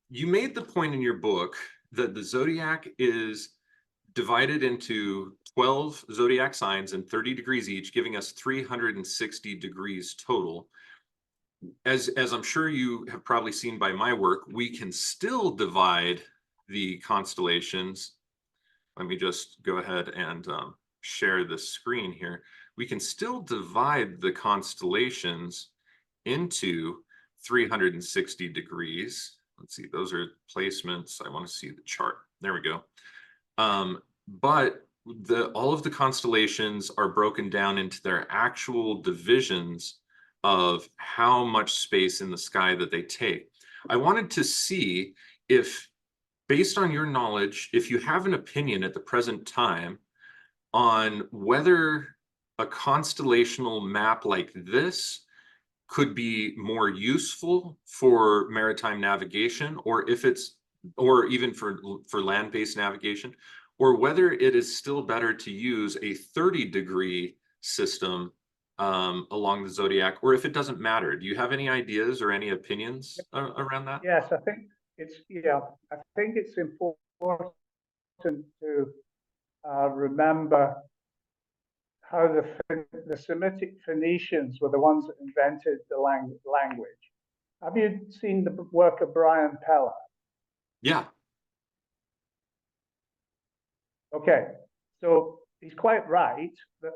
Speaker 1: you made the point in your book that the zodiac is divided into 12 zodiac signs and 30 degrees each, giving us 360 degrees total. As I'm sure you have probably seen by my work, we can still divide the constellations. Let me just go ahead and share the screen here. We can still divide the constellations into 360 degrees. Let's see, those are placements. I want to see the chart. There we go. But all of the constellations are broken down into their actual divisions of how much space in the sky that they take. I wanted to see if, based on your knowledge, if you have an opinion at the present time on whether a constellational map like this could be more useful for maritime navigation, or if it's, or even for land-based navigation, or whether it is still better to use a 30-degree system along the zodiac, or if it doesn't matter. Do you have any ideas or any opinions around that?
Speaker 2: Yes, I think it's important to remember how the Semitic Phoenicians were the ones that invented the language. Have you seen the work of Brian Peller?
Speaker 1: Yeah.
Speaker 2: Okay, so he's quite right that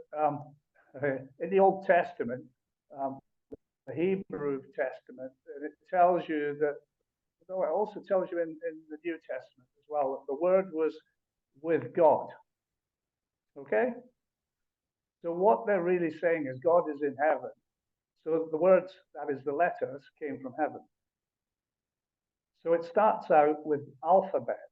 Speaker 2: in the Old Testament, the Hebrew Testament, it tells you that, though it also tells you in the New Testament as well, that the word was with God. Okay? So what they're really saying is God is in heaven. So the words, that is the letters, came from heaven. So it starts out with alphabet.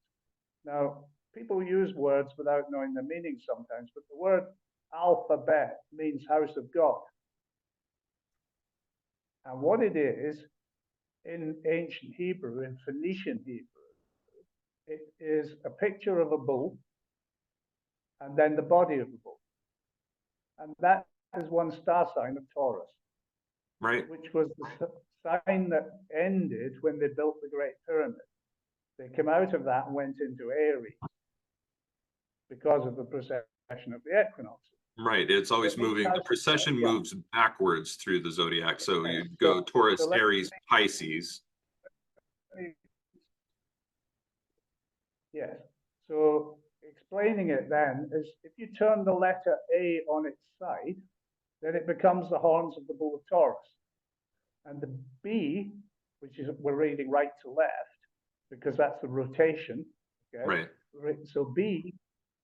Speaker 2: Now, people use words without knowing the meaning sometimes, but the word alphabet means house of God. And what it is, in ancient Hebrew, in Phoenician Hebrew, it is a picture of a bull and then the body of the bull. And that is one star sign of Taurus,
Speaker 1: Right.
Speaker 2: which was the sign that ended when they built the Great Pyramid. They came out of that and went into Aries because of the precession of the equinoxes.
Speaker 1: Right. It's always moving. The precession moves backwards through the zodiac. So you go Taurus, Aries, Pisces.
Speaker 2: Yes. So explaining it then is, if you turn the letter A on its side, then it becomes the horns of the bull of Taurus. And the B, which is, we're reading right to left, because that's the rotation. Okay? Right. So B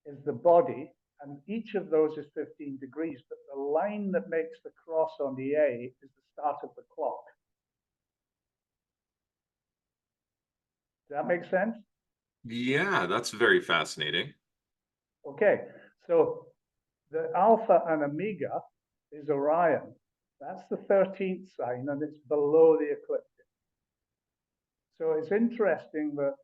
Speaker 2: is the body, and each of those is 15 degrees, but the line that makes the cross on the A is the start of the clock. Does that make sense?
Speaker 1: Yeah, that's very fascinating.
Speaker 2: Okay, so the Alpha and Omega is Orion. That's the 13th sign, and it's below the ecliptic. So it's interesting that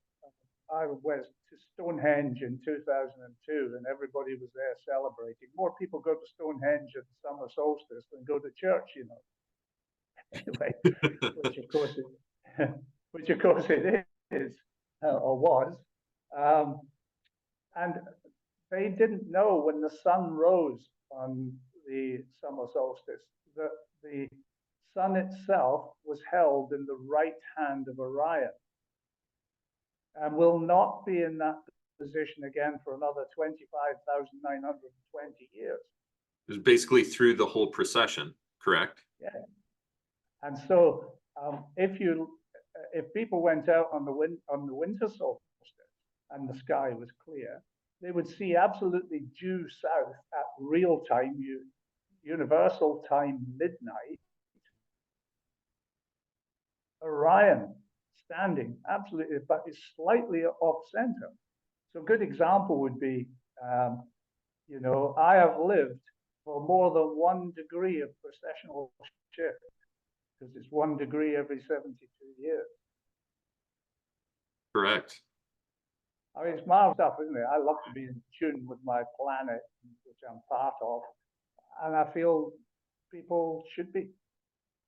Speaker 2: I went to Stonehenge in 2002, and everybody was there celebrating. More people go to Stonehenge at the summer solstice than go to church, you know. Anyway, which of course it is, or was. And they didn't know when the sun rose on the summer solstice that the sun itself was held in the right hand of Orion, and will not be in that position again for another 25,920 years.
Speaker 1: It was basically through the whole procession, correct?
Speaker 2: Yeah. And so if people went out on the winter solstice and the sky was clear, they would see absolutely due south at real time, universal time, midnight, Orion standing absolutely, but is slightly off center. So a good example would be, you know, I have lived for more than 1 degree of precessional shift, because it's 1 degree every 72 years.
Speaker 1: Correct.
Speaker 2: I mean, it's marvelous stuff, isn't it? I love to be in tune with my planet, which I'm part of, and I feel people should be,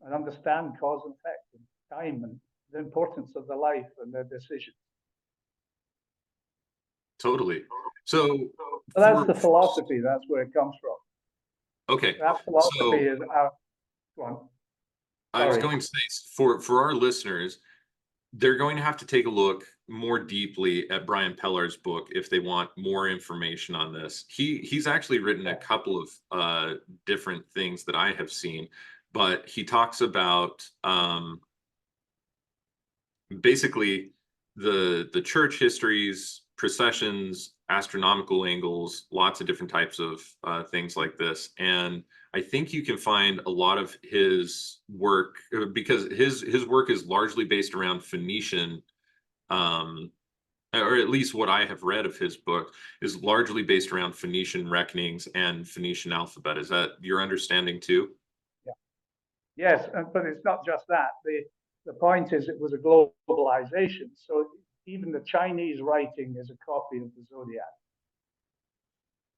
Speaker 2: and understand cause and effect and time and the importance of the life and their decisions.
Speaker 1: Totally. So
Speaker 2: that's the philosophy. That's where it comes from.
Speaker 1: Okay.
Speaker 2: That philosophy is our one.
Speaker 1: I was going to say, for our listeners, they're going to have to take a look more deeply at Brian Pellar's book if they want more information on this. He's actually written a couple of different things that I have seen, but he talks about basically the church histories, processions, astronomical angles, lots of different types of things like this. And I think you can find a lot of his work because his work is largely based around Phoenician, or at least what I have read of his book is largely based around Phoenician reckonings and Phoenician alphabet. Is that your understanding too?
Speaker 2: Yeah. Yes, but it's not just that. The point is it was a globalization. So even the Chinese writing is a copy of the zodiac.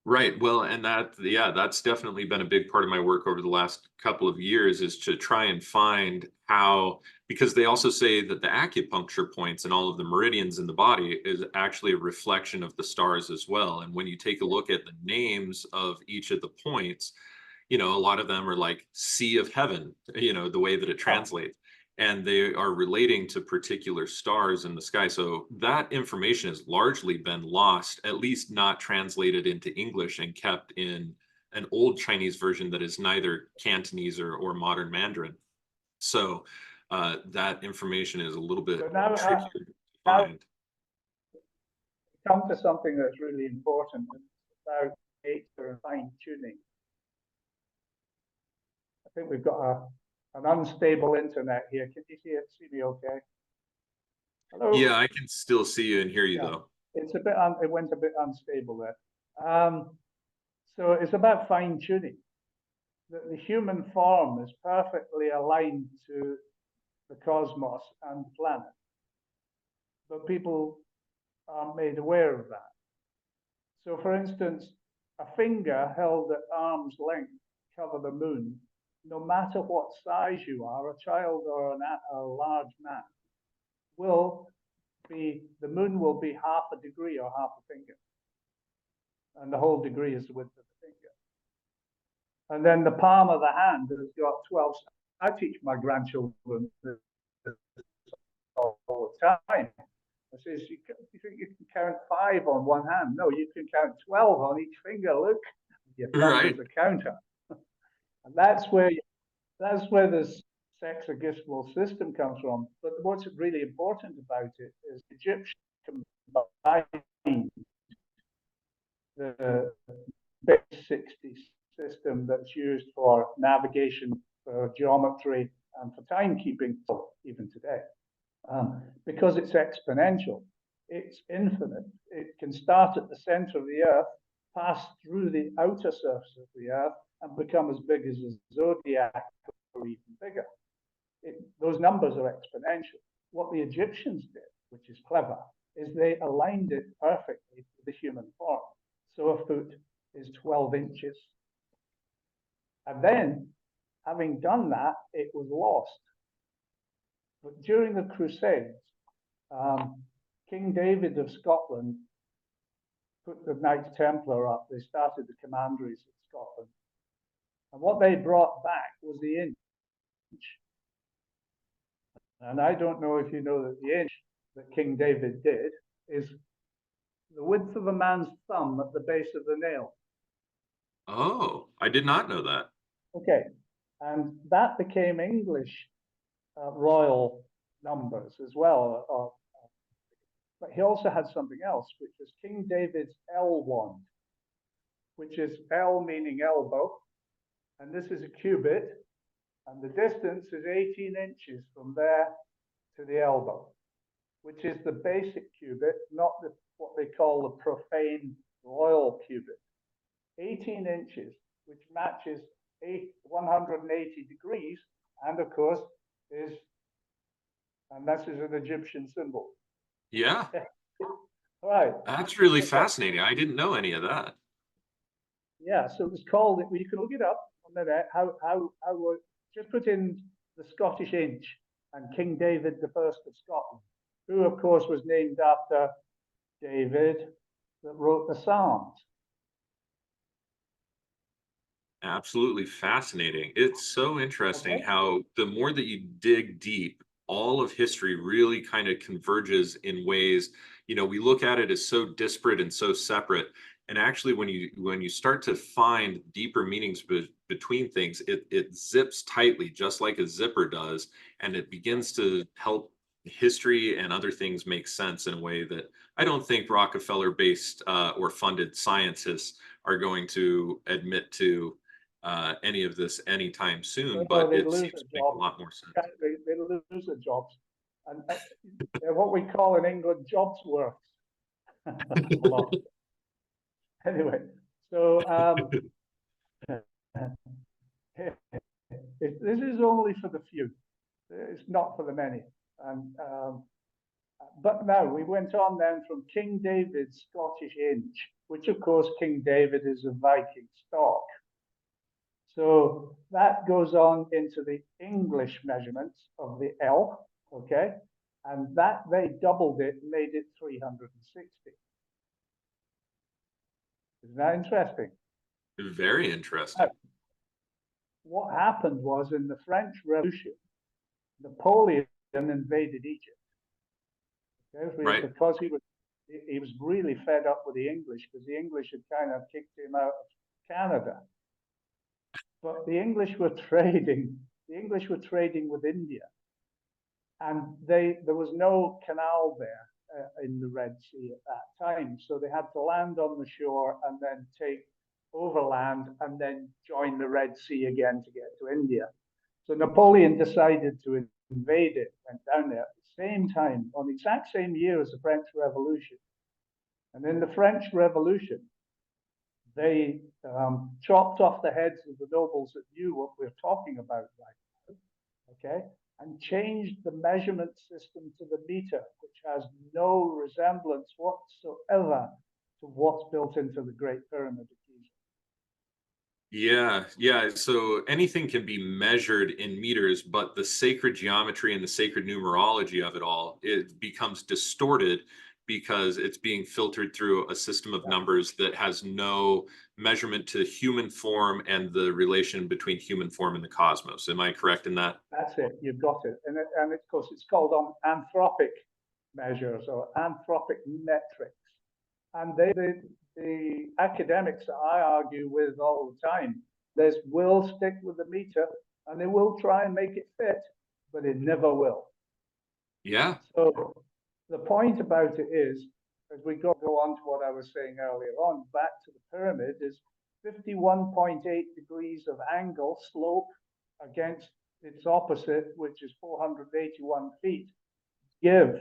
Speaker 1: Right. Well, and that's definitely been a big part of my work over the last couple of years is to try and find how, because they also say that the acupuncture points and all of the meridians in the body is actually a reflection of the stars as well. And when you take a look at the names of each of the points, a lot of them are like Sea of Heaven, the way that it translates. And they are relating to particular stars in the sky. So that information has largely been lost, at least not translated into English and kept in an old Chinese version that is neither Cantonese or modern Mandarin. So that information is a little bit trickier to find.
Speaker 2: Come to something that's really important about nature and fine tuning. I think we've got an unstable internet here. Can you see me okay? Hello?
Speaker 1: Yeah, I can still see you and hear you though.
Speaker 2: It's a bit, it went a bit unstable there. So it's about fine tuning. The human form is perfectly aligned to the cosmos and the planet. But people aren't made aware of that. So for instance, a finger held at arm's length cover the moon. No matter what size you are, a child or a large man, the moon will be half a degree or half a finger. And the whole degree is the width of the finger. And then the palm of the hand has got 12. I teach my grandchildren this all the time. I says, you think you can count 5 on one hand? No, you can count 12 on each finger. Look, your thumb is a counter. And that's where this sexagismal system comes from. But what's really important about it is Egyptian combined the base 60 system that's used for navigation, for geometry, and for timekeeping, even today. Because it's exponential, it's infinite. It can start at the center of the Earth, pass through the outer surface of the Earth, and become as big as a zodiac or even bigger. Those numbers are exponential. What the Egyptians did, which is clever, is they aligned it perfectly to the human form. So a foot is 12 inches. And then, having done that, it was lost. But during the Crusades, King David of Scotland put the Knights Templar up. They started the commanderies of Scotland. And what they brought back was the inch. And I don't know if you know that the inch that King David did is the width of a man's thumb at the base of the nail.
Speaker 1: Oh, I did not know that.
Speaker 2: Okay. And that became English royal numbers as well. But he also had something else, which was King David's L wand, which is L meaning elbow. And this is a cubit. And the distance is 18 inches from there to the elbow, which is the basic cubit, not what they call the profane royal cubit. 18 inches, which matches 180 degrees, and of course this is an Egyptian symbol.
Speaker 1: Yeah.
Speaker 2: Right.
Speaker 1: That's really fascinating. I didn't know any of that.
Speaker 2: Yeah, so it was called, you can look it up on the net, just put in the Scottish inch and King David I of Scotland, who of course was named after David that wrote the Psalms.
Speaker 1: Absolutely fascinating. It's so interesting how the more that you dig deep, all of history really kind of converges in ways, we look at it as so disparate and so separate. And actually, when you start to find deeper meanings between things, it zips tightly, just like a zipper does, and it begins to help history and other things make sense in a way that I don't think Rockefeller-based or funded scientists are going to admit to any of this anytime soon,
Speaker 2: No,
Speaker 1: but
Speaker 2: they
Speaker 1: it
Speaker 2: lose
Speaker 1: seems
Speaker 2: a
Speaker 1: to make a
Speaker 2: job.
Speaker 1: lot more sense.
Speaker 2: They lose their jobs. And they're what we call in England jobs works. A lot. Anyway, so this is only for the few. It's not for the many. And but now we went on then from King David's Scottish inch, which of course King David is of Viking stock. So that goes on into the English measurements of the L, okay? And that they doubled it, made it 360. Isn't that interesting?
Speaker 1: Very interesting.
Speaker 2: What happened was in the French Revolution, Napoleon invaded Egypt. Okay?
Speaker 1: Right.
Speaker 2: Because he was really fed up with the English, because the English had kind of kicked him out of Canada. But the English were trading. The English were trading with India, and there was no canal there in the Red Sea at that time. So they had to land on the shore and then take overland and then join the Red Sea again to get to India. So Napoleon decided to invade it, went down there at the same time, on the exact same year as the French Revolution. And in the French Revolution, they chopped off the heads of the nobles that knew what we're talking about right now, okay, and changed the measurement system to the meter, which has no resemblance whatsoever to what's built into the Great Pyramid of Giza.
Speaker 1: Yeah. So anything can be measured in meters, but the sacred geometry and the sacred numerology of it all, it becomes distorted because it's being filtered through a system of numbers that has no measurement to human form and the relation between human form and the cosmos. Am I correct in that?
Speaker 2: That's it. You've got it. And of course, it's called anthropic measures or anthropic metrics. And the academics that I argue with all the time, they will stick with the meter and they will try and make it fit, but it never will.
Speaker 1: Yeah.
Speaker 2: So the point about it is, as we go on to what I was saying earlier on, back to the pyramid, is 51.8 degrees of angle slope against its opposite, which is 481 feet, give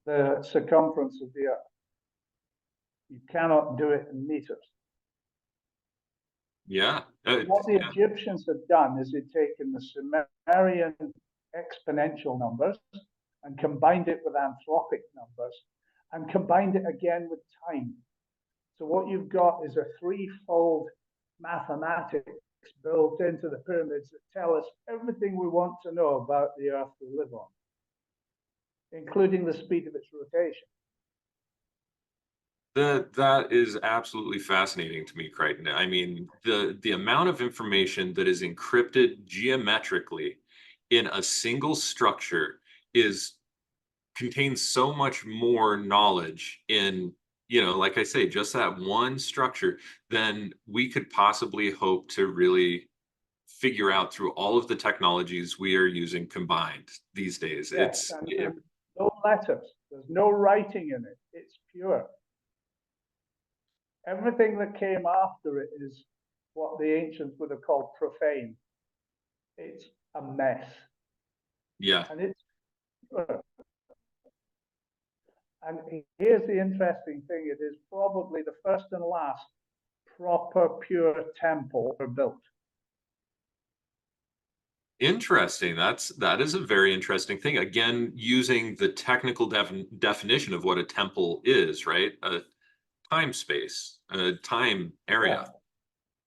Speaker 2: the circumference of the Earth. You cannot do it in meters.
Speaker 1: Yeah.
Speaker 2: What the Egyptians have done is they've taken the Sumerian exponential numbers and combined it with anthropic numbers and combined it again with time. So what you've got is a threefold mathematics built into the pyramids that tell us everything we want to know about the Earth we live on, including the speed of its rotation.
Speaker 1: That is absolutely fascinating to me, Crichton. I mean, the amount of information that is encrypted geometrically in a single structure contains so much more knowledge in, like I say, just that one structure than we could possibly hope to really figure out through all of the technologies we are using combined these days.
Speaker 2: Yes, and no letters. There's no writing in it. It's pure. Everything that came after it is what the ancients would have called profane. It's a mess.
Speaker 1: Yeah.
Speaker 2: And it's pure. And here's the interesting thing. It is probably the first and last proper pure temple ever built.
Speaker 1: Interesting. That is a very interesting thing. Again, using the technical definition of what a temple is, right? A time space, a time area.
Speaker 2: Yeah.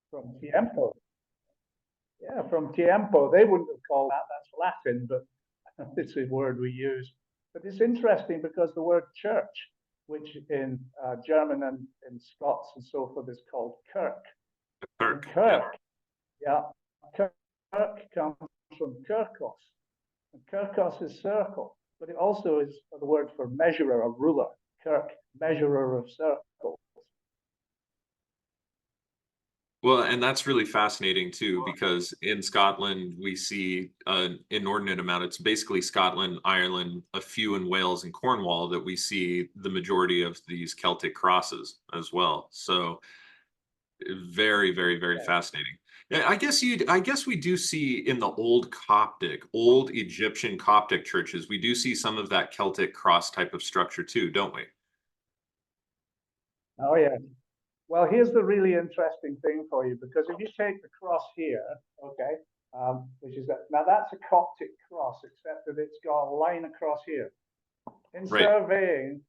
Speaker 2: From tiempo. Yeah, from tiempo. They wouldn't have called that. That's Latin, but it's a word we use. But it's interesting because the word church, which in German and in Scots and so forth is called kirk.
Speaker 1: Kirk.
Speaker 2: Yeah. Kirk comes from kirkos. And kirkos is circle, but it also is the word for measurer, a ruler. Kirk, measurer of circles.
Speaker 1: Well, and that's really fascinating too, because in Scotland, we see an inordinate amount. It's basically Scotland, Ireland, a few in Wales and Cornwall that we see the majority of these Celtic crosses as well. So very, very, very fascinating. Yeah, I guess we do see in the old Egyptian Coptic churches, we do see some of that Celtic cross type of structure too, don't we?
Speaker 2: Oh, yeah. Well, here's the really interesting thing for you, because if you take the cross here, okay, which is that, now that's a Coptic cross, except that it's got a line across here. In
Speaker 1: Right.
Speaker 2: surveying,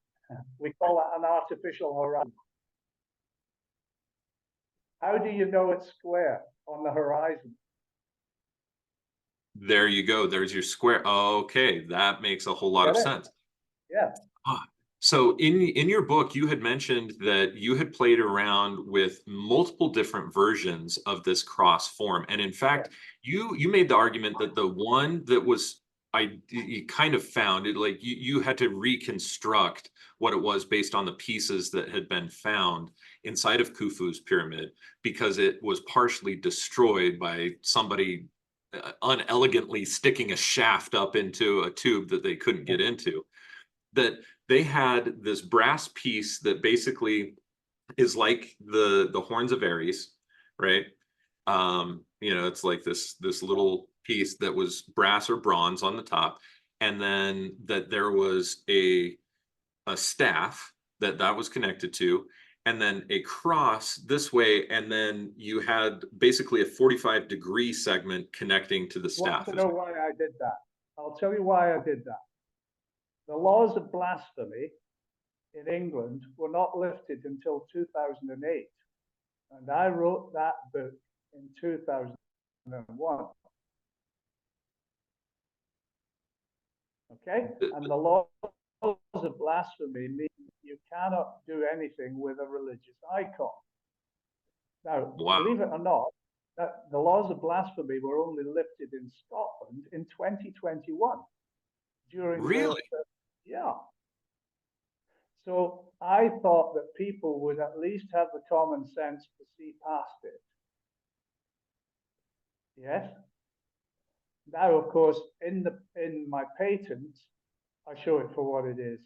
Speaker 2: we call that an artificial horizon. How do you know it's square on the horizon?
Speaker 1: There you go. There's your square. Okay, that makes a whole lot of
Speaker 2: Get it?
Speaker 1: sense.
Speaker 2: Yeah.
Speaker 1: Ah, so in your book, you had mentioned that you had played around with multiple different versions of this cross form, and in fact, you made the argument that the one that was you kind of found it, like you had to reconstruct what it was based on the pieces that had been found inside of Khufu's pyramid, because it was partially destroyed by somebody unelegantly sticking a shaft up into a tube that they couldn't get into. That they had this brass piece that basically is like the horns of Aries, right? It's like this little piece that was brass or bronze on the top, and then that there was a staff that was connected to, and then a cross this way, and then you had basically a 45-degree segment connecting to the staff.
Speaker 2: Want to know why I did that? I'll tell you why I did that. The laws of blasphemy in England were not lifted until 2008. And I wrote that book in 2001. Okay? And the laws of blasphemy mean you cannot do anything with a religious icon. Now,
Speaker 1: Wow.
Speaker 2: believe it or not, that the laws of blasphemy were only lifted in Scotland in 2021.
Speaker 1: Really?
Speaker 2: Yeah. So I thought that people would at least have the common sense to see past it. Yes. Now, of course, in my patent, I show it for what it is.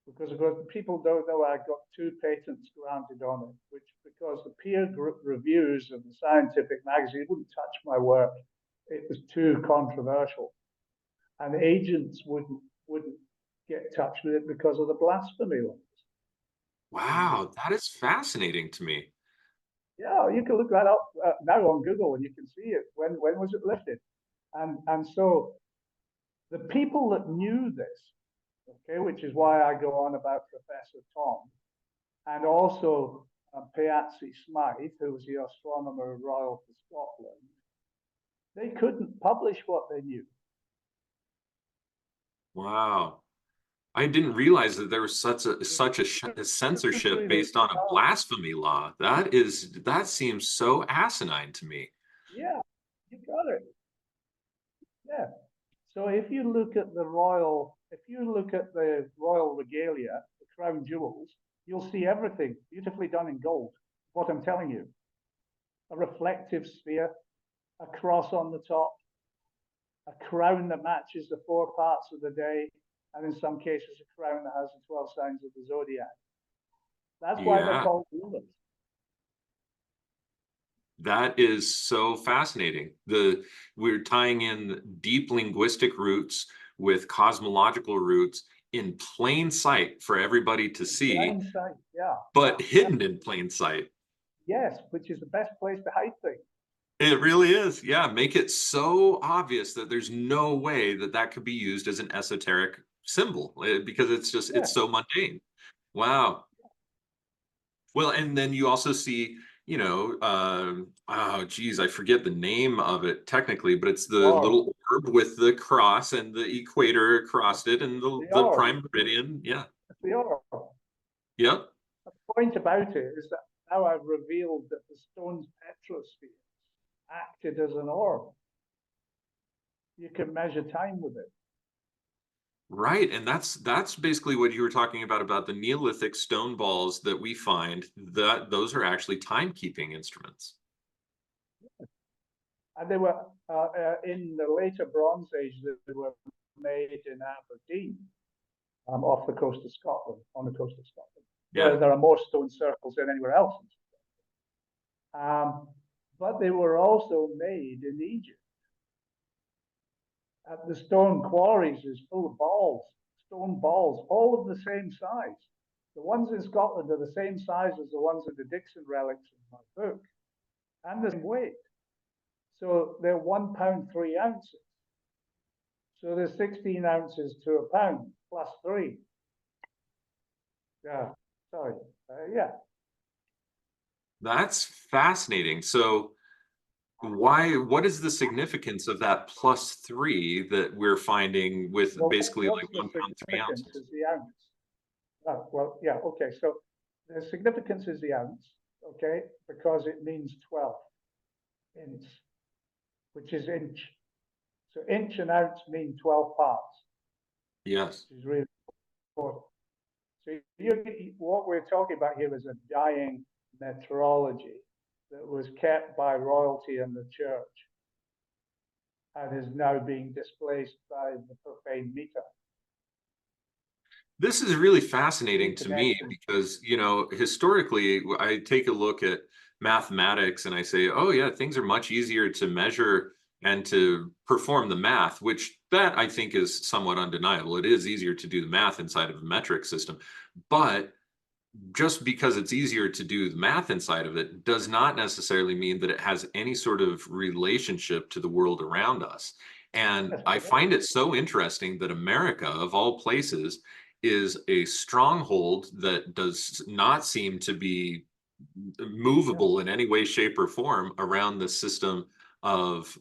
Speaker 2: Because people don't know I got 2 patents granted on it, which because the peer group reviews of the scientific magazine wouldn't touch my work. It was too controversial. And agents wouldn't get in touch with it because of the blasphemy laws.
Speaker 1: Wow, that is fascinating to me.
Speaker 2: Yeah, you can look that up now on Google and you can see it. When was it lifted? And so the people that knew this, okay, which is why I go on about Professor Tom, and also Piazzi Smythe, who was the Astronomer Royal for Scotland, they couldn't publish what they knew.
Speaker 1: Wow. I didn't realize that there was such a censorship
Speaker 2: Really,
Speaker 1: based on a blasphemy law. That seems so asinine to me.
Speaker 2: Yeah, you got it. Yeah. So if you look at the royal regalia, the crown jewels, you'll see everything beautifully done in gold. What I'm telling you, a reflective sphere, a cross on the top, a crown that matches the 4 parts of the day, and in some cases a crown that has the 12 signs of the zodiac. That's why they're called rulers.
Speaker 1: That is so fascinating. We're tying in deep linguistic roots with cosmological roots in plain sight for everybody to see,
Speaker 2: plain sight, yeah,
Speaker 1: but hidden in plain sight.
Speaker 2: Yes, which is the best place to hide things.
Speaker 1: It really is. Yeah, make it so obvious that there's no way that could be used as an esoteric symbol, because it's so mundane. Wow. Well, and then you also see, oh geez, I forget the name of it technically, but it's the little orb with the cross and the equator across it and the prime meridian. Yeah.
Speaker 2: The orb.
Speaker 1: Yep.
Speaker 2: The point about it is that now I've revealed that the stone's petrosphere acted as an orb. You can measure time with it.
Speaker 1: Right, and that's basically what you were talking about the Neolithic stone balls that we find, that those are actually timekeeping instruments.
Speaker 2: And they were in the later Bronze Age. They were made in Aberdeen, off the coast of Scotland, on the coast of Scotland, where
Speaker 1: Yeah.
Speaker 2: there are more stone circles than anywhere else. But they were also made in Egypt. At the stone quarries is full of balls, stone balls, all of the same size. The ones in Scotland are the same size as the ones in the Dixon relics in my book, and the same weight. So they're 1 pound 3 ounces. So there's 16 ounces to a pound plus 3. Yeah, sorry. Yeah.
Speaker 1: That's fascinating. So what is the significance of that +3 that we're finding with
Speaker 2: Well,
Speaker 1: basically
Speaker 2: what's
Speaker 1: like
Speaker 2: the
Speaker 1: 1 pound 3
Speaker 2: significance
Speaker 1: ounces?
Speaker 2: is the ounce. Well, yeah, okay. So the significance is the ounce, okay, because it means 12 inch, which is inch. So inch and ounce mean 12 parts,
Speaker 1: Yes.
Speaker 2: which is really important. So what we're talking about here is a dying metrology that was kept by royalty and the church and is now being displaced by the profane meter.
Speaker 1: This is really fascinating to me
Speaker 2: Connection.
Speaker 1: because, historically, I take a look at mathematics and I say, oh, yeah, things are much easier to measure and to perform the math, which that I think is somewhat undeniable. It is easier to do the math inside of a metric system. But just because it's easier to do the math inside of it does not necessarily mean that it has any sort of relationship to the world around us. And I find it so interesting that America, of all places, is a stronghold that does not seem to be movable in any way, shape, or form around the system of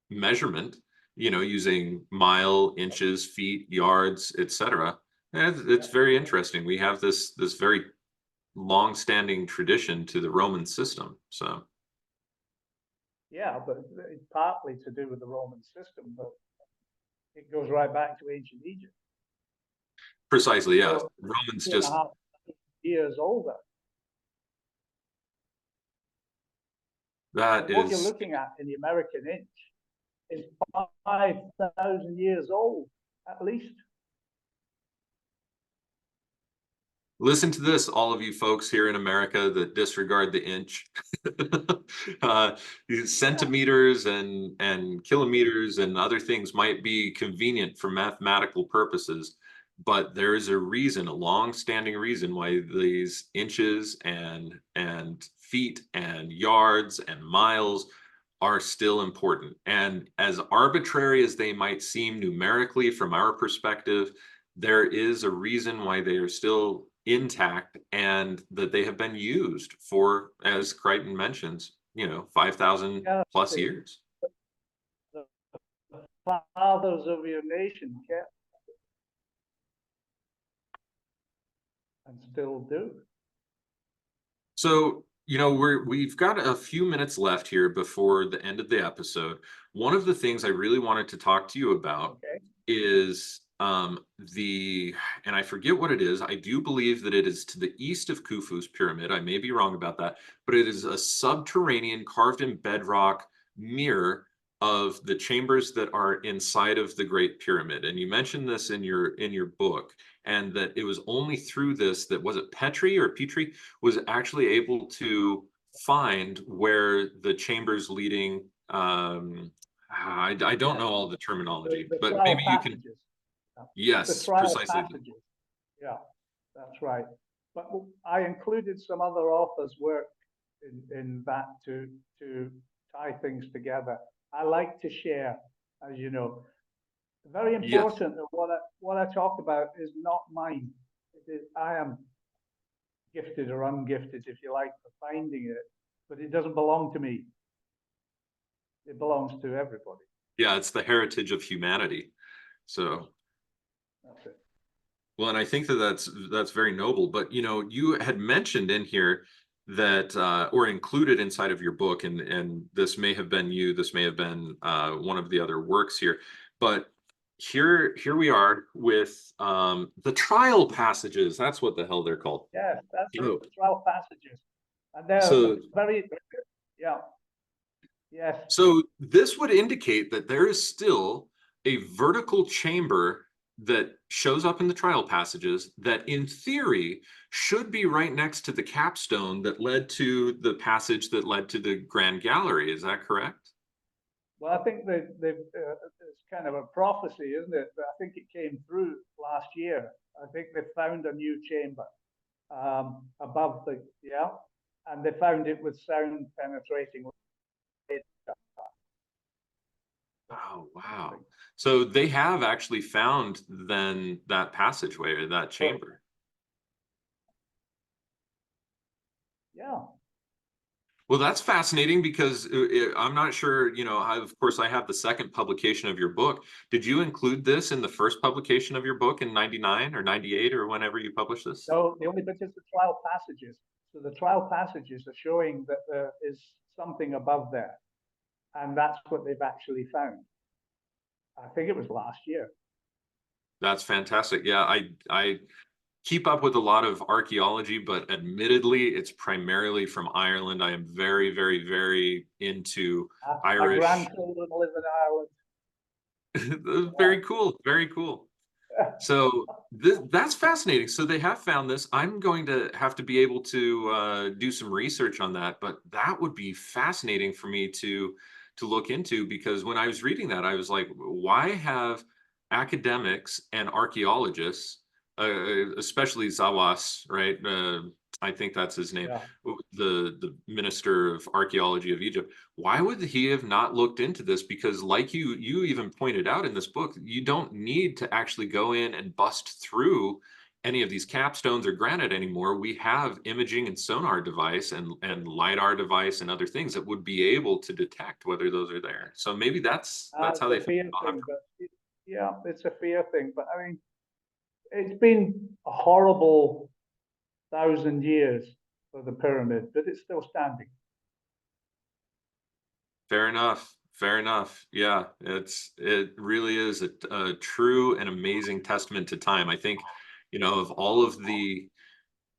Speaker 1: measurement, using mile, inches, feet, yards, etc. It's very interesting. We have this very long-standing tradition to the Roman system. So
Speaker 2: Yeah, but it's partly to do with the Roman system, but it goes right back to ancient Egypt.
Speaker 1: precisely, yeah.
Speaker 2: So
Speaker 1: Romans
Speaker 2: 2.5
Speaker 1: just
Speaker 2: years older.
Speaker 1: that
Speaker 2: What you're
Speaker 1: is
Speaker 2: looking at in the American inch is 5,000 years old, at least.
Speaker 1: listen to this, all of you folks here in America that disregard the inch. Centimeters and kilometers and other things might be convenient for mathematical purposes, but there is a reason, a long-standing reason why these inches and feet and yards and miles are still important. And as arbitrary as they might seem numerically from our perspective, there is a reason why they are still intact and that they have been used for, as Crichton mentions, 5,000 plus years.
Speaker 2: The fathers of your nation kept and still do.
Speaker 1: So, we've got a few minutes left here before the end of the episode. One of the things I really wanted to talk to you about is and I forget what it is. I do believe that it is to the east of Khufu's pyramid. I may be wrong about that, but it is a subterranean carved in bedrock mirror of the chambers that are inside of the Great Pyramid. And you mentioned this in your book, and that it was only through this that, was it Petrie was actually able to find where the chambers leading, I don't know all the terminology,
Speaker 2: the
Speaker 1: but
Speaker 2: trial
Speaker 1: maybe you can.
Speaker 2: passages.
Speaker 1: Yes,
Speaker 2: The trial
Speaker 1: precisely.
Speaker 2: passages. Yeah, that's right. But I included some other authors' work in that to tie things together. I like to share, as you know. Very important that what I talk about is not mine. I am gifted or ungifted, if you like, for finding it, but it doesn't belong to me. It belongs to everybody.
Speaker 1: Yeah, it's the heritage of humanity. So
Speaker 2: that's it.
Speaker 1: Well, and I think that's very noble. But you had mentioned in here that or included inside of your book, and this may have been you, this may have been one of the other works here, but here we are with the trial passages. That's what the hell they're called.
Speaker 2: Yes, that's
Speaker 1: Oh.
Speaker 2: it, the 12 passages. And they're
Speaker 1: So
Speaker 2: very, yeah, yes.
Speaker 1: So this would indicate that there is still a vertical chamber that shows up in the trial passages that in theory should be right next to the capstone that led to the passage that led to the Grand Gallery. Is that correct?
Speaker 2: Well, I think it's kind of a prophecy, isn't it? But I think it came through last year. I think they found a new chamber above the, yeah, and they found it with sound penetrating.
Speaker 1: Oh, wow. So they have actually found then that passageway or that chamber.
Speaker 2: Yeah.
Speaker 1: Well, that's fascinating because I'm not sure, of course, I have the second publication of your book. Did you include this in the first publication of your book in 99 or 98 or whenever you published this?
Speaker 2: No, the only bit is the trial passages. So the trial passages are showing that there is something above there. And that's what they've actually found. I think it was last year.
Speaker 1: That's fantastic. Yeah, I keep up with a lot of archaeology, but admittedly, it's primarily from Ireland. I am very, very, very into Irish.
Speaker 2: My grandchildren live in Ireland.
Speaker 1: Very cool. Very cool. So that's fascinating. So they have found this. I'm going to have to be able to do some research on that, but that would be fascinating for me to look into, because when I was reading that, I was like, why have academics and archaeologists, especially Zawas, right? I think that's his name,
Speaker 2: Yeah.
Speaker 1: the minister of archaeology of Egypt. Why would he have not looked into this? Because like you even pointed out in this book, you don't need to actually go in and bust through any of these capstones or granite anymore. We have imaging and sonar device and LiDAR device and other things that would be able to detect whether those are there. So maybe that's how they
Speaker 2: fear thing, but yeah, it's a fear thing. But I mean, it's been a horrible 1,000 years for the pyramid, but it's still standing.
Speaker 1: Fair enough. Fair enough. Yeah, it really is a true and amazing testament to time. I think, of all of the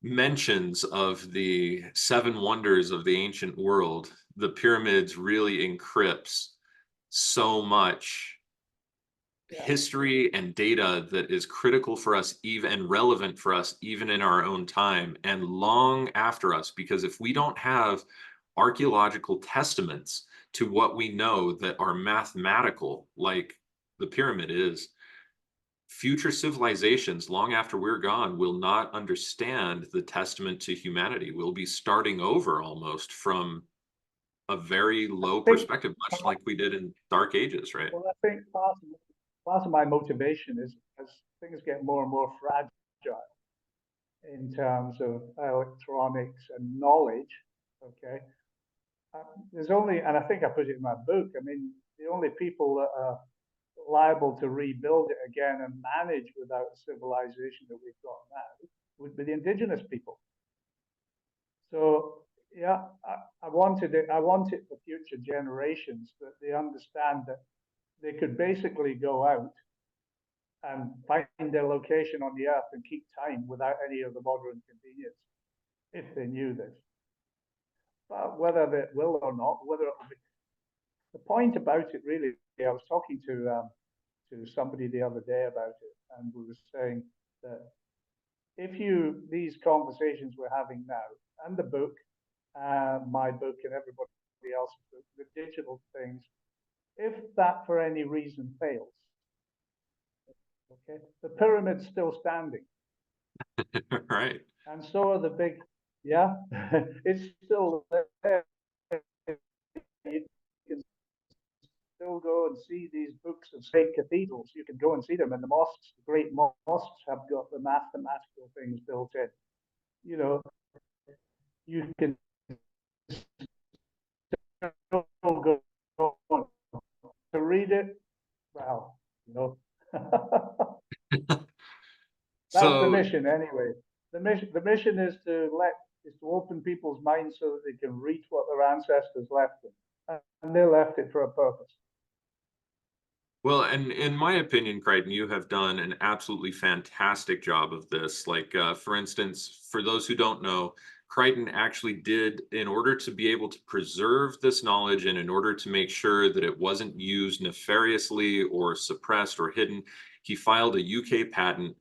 Speaker 1: mentions of the seven wonders of the ancient world, the pyramids really encrypts so much history and data that is critical for us, even and relevant for us, even in our own time and long after us. Because if we don't have archaeological testaments to what we know that are mathematical, like the pyramid is, future civilizations long after we're gone will not understand the testament to humanity. We'll be starting over almost from a very low perspective, much like we did in Dark Ages, right?
Speaker 2: Well, I think part of my motivation is as things get more and more fragile in terms of electronics and knowledge, okay? There's only, and I think I put it in my book, I mean, the only people that are liable to rebuild it again and manage without a civilization that we've got now would be the indigenous people. So yeah, I wanted it for future generations, that they understand that they could basically go out and find their location on the earth and keep time without any of the modern convenience, if they knew this. But whether they will or not, whether it will be, the point about it really, I was talking to somebody the other day about it, and we were saying that if these conversations we're having now, and the book, my book and everybody else's book, the digital things, if that for any reason fails, okay, the pyramid's still standing.
Speaker 1: Right.
Speaker 2: And so are the big, yeah, it's still there. You can still go and see these books of great cathedrals. You can go and see them, and the mosques, the great mosques, have got the mathematical things built in. You can still go to read it. Well, that's the mission anyway. The mission is to open people's minds so that they can read what their ancestors left them, and they left it for a purpose.
Speaker 1: Well, and in my opinion, Crichton, you have done an absolutely fantastic job of this. Like, for instance, for those who don't know, Crichton actually did, in order to be able to preserve this knowledge and in order to make sure that it wasn't used nefariously or suppressed or hidden, he filed a UK patent.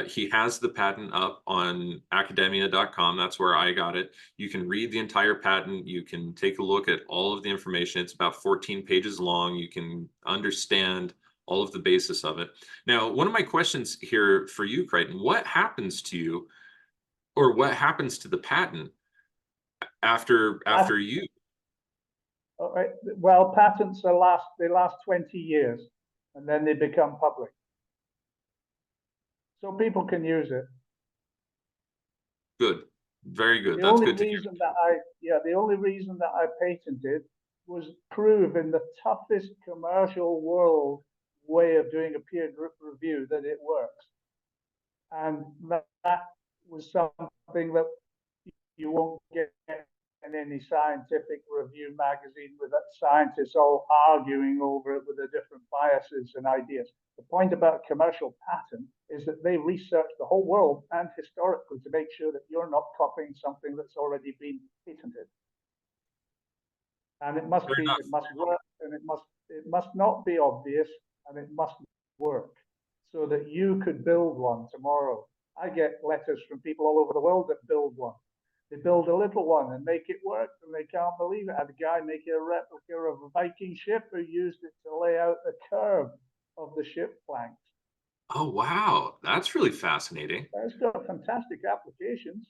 Speaker 1: He has the patent up on academia.com. That's where I got it. You can read the entire patent. You can take a look at all of the information. It's about 14 pages long. You can understand all of the basis of it. Now, one of my questions here for you, Crichton, what happens to you, or what happens to the patent after you?
Speaker 2: All right. Well, patents they last 20 years and then they become public. So people can use it.
Speaker 1: Good. Very good.
Speaker 2: The
Speaker 1: That's
Speaker 2: only
Speaker 1: good to hear.
Speaker 2: reason that the only reason that I patented was prove in the toughest commercial world way of doing a peer review that it works. And that was something that you won't get in any scientific review magazine with scientists all arguing over it with the different biases and ideas. The point about a commercial patent is that they research the whole world and historically to make sure that you're not copying something that's already been patented. And it must work, and it must not be obvious, and it must work so that you could build one tomorrow. I get letters from people all over the world that build one. They build a little one and make it work, and they can't believe it. I had a guy make a replica of a Viking ship who used it to lay out the curve of the ship planks.
Speaker 1: Oh, wow. That's really fascinating.
Speaker 2: It's got fantastic applications.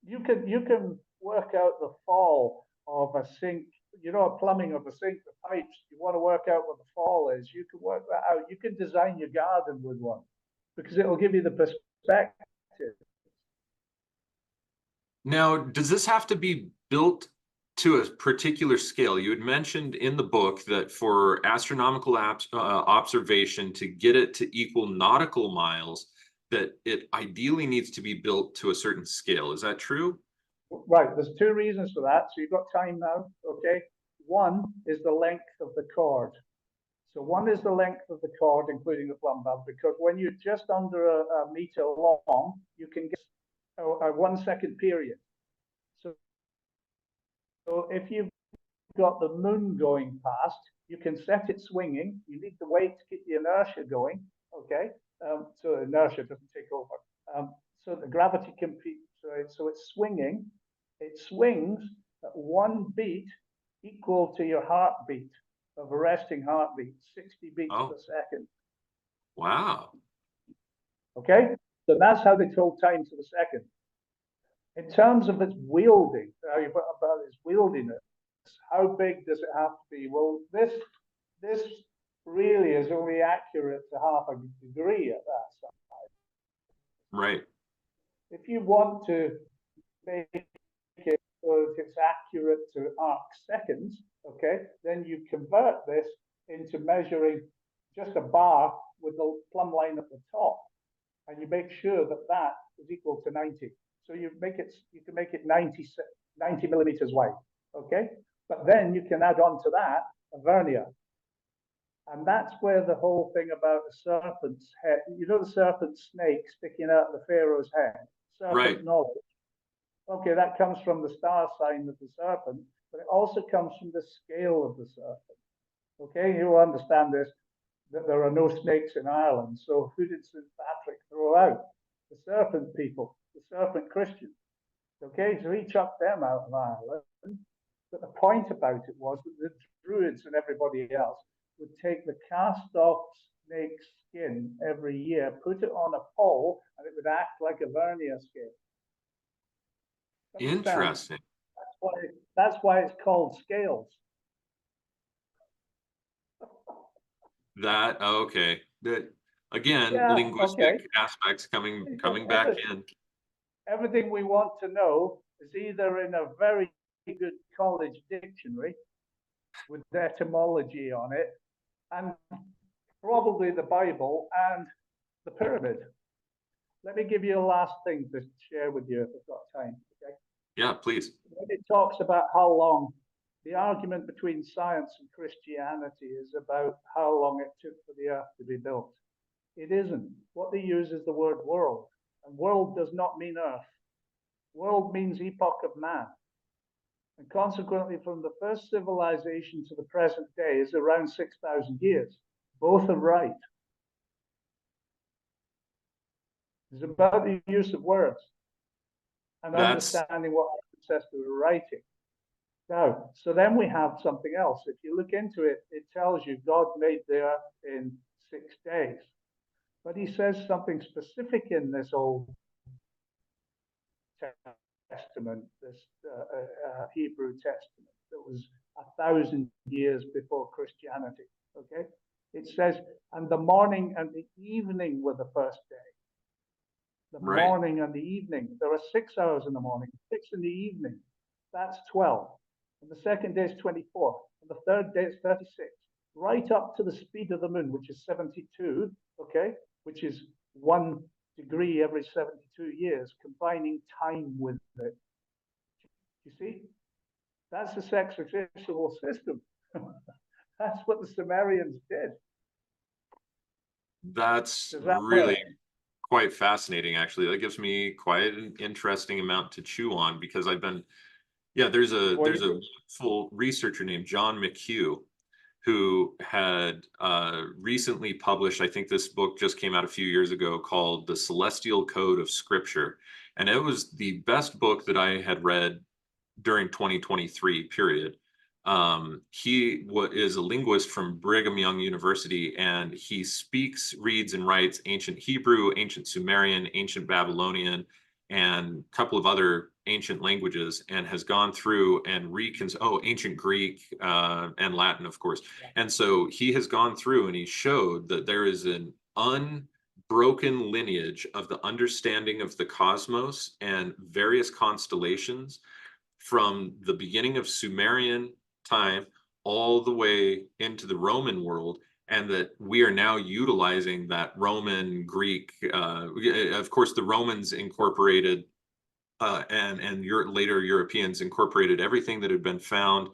Speaker 2: You can work out the fall of a sink, a plumbing of a sink, the pipes. You want to work out what the fall is, you can work that out. You can design your garden with one because it'll give you the perspective.
Speaker 1: Now, does this have to be built to a particular scale? You had mentioned in the book that for astronomical observation, to get it to equal nautical miles, that it ideally needs to be built to a certain scale. Is that true?
Speaker 2: Right, there's two reasons for that. So you've got time now, okay? One is the length of the cord. So one is the length of the cord, including the plumb bob, because when you're just under a meter long, you can get a 1 second period. So if you've got the moon going past, you can set it swinging. You need the weight to keep the inertia going, okay? So inertia doesn't take over. So the gravity can be, so it's swinging. It swings at 1 beat equal to your heartbeat of a resting heartbeat, 60 beats per second.
Speaker 1: Wow.
Speaker 2: Okay, so that's how they told time to the second. In terms of its wielding, about its wieldiness, how big does it have to be? Well, this really is only accurate to half a degree at that size.
Speaker 1: Right.
Speaker 2: If you want to make it so that it's accurate to arc seconds, okay, then you convert this into measuring just a bar with the plumb line at the top, and you make sure that that is equal to 90. So you can make it 90 millimeters wide, okay? But then you can add on to that a vernier. And that's where the whole thing about the serpent's head, the serpent snake sticking out the Pharaoh's head, serpent knowledge. Okay, that comes from the star sign of the serpent, but it also comes from the scale of the serpent. Okay, you will understand this, that there are no snakes in Ireland. So who did St. Patrick throw out? The serpent people, the serpent Christians. Okay, so he chucked them out of Ireland. But the point about it was that the Druids and everybody else would take the cast off snake skin every year, put it on a pole, and it would act like a vernier scale.
Speaker 1: Interesting.
Speaker 2: That's why it's called scales.
Speaker 1: Okay. Again, linguistic aspects coming back in.
Speaker 2: Everything we want to know is either in a very good college dictionary with etymology on it, and probably the Bible and the pyramid. Let me give you a last thing to share with you if I've got time. Okay?
Speaker 1: Yeah, please.
Speaker 2: When it talks about how long the argument between science and Christianity is about how long it took for the earth to be built. It isn't. What they use is the word world. And world does not mean earth. World means epoch of man. And consequently, from the first civilization to the present day is around 6,000 years. Both are right. It's about the use of words and understanding what our ancestors were writing. Now, so then we have something else. If you look into it, it tells you God made the earth in 6 days. But he says something specific in this Old Testament, this Hebrew Testament, that was 1,000 years before Christianity. Okay, it says, and the morning and the evening were the first day. The morning and the evening. There are 6 hours in the morning, 6 in the evening. That's 12. And the second day is 24. And the third day is 36. Right up to the speed of the moon, which is 72, okay, which is 1 degree every 72 years, combining time with it. You see? That's the sexagesimal system. That's what the Sumerians did.
Speaker 1: That's really quite fascinating, actually. That gives me quite an interesting amount to chew on, because I've been, there's a full researcher named John McHugh who had recently published, I think this book just came out a few years ago, called The Celestial Code of Scripture. And it was the best book that I had read during 2023, period. He is a linguist from Brigham Young University, and he speaks, reads, and writes ancient Hebrew, ancient Sumerian, ancient Babylonian, and a couple of other ancient languages, and has gone through and ancient Greek and Latin, of course. And so he has gone through and he showed that there is an unbroken lineage of the understanding of the cosmos and various constellations from the beginning of Sumerian time all the way into the Roman world, and that we are now utilizing that Roman, Greek, of course, the Romans incorporated and later Europeans incorporated everything that had been found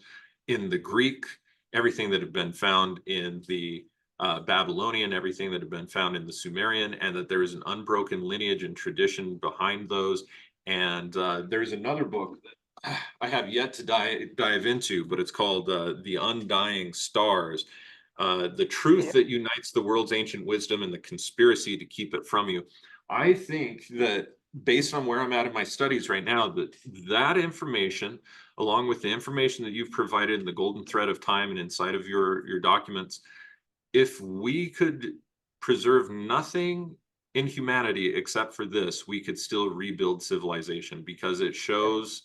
Speaker 1: in the Greek, everything that had been found in the Babylonian, everything that had been found in the Sumerian, and that there is an unbroken lineage and tradition behind those. And there's another book that I have yet to dive into, but it's called The Undying Stars, The Truth That Unites the World's Ancient Wisdom and the Conspiracy to Keep It From You. I think that based on where I'm at in my studies right now, that information, along with the information that you've provided in the golden thread of time and inside of your documents, if we could preserve nothing in humanity except for this, we could still rebuild civilization, because it shows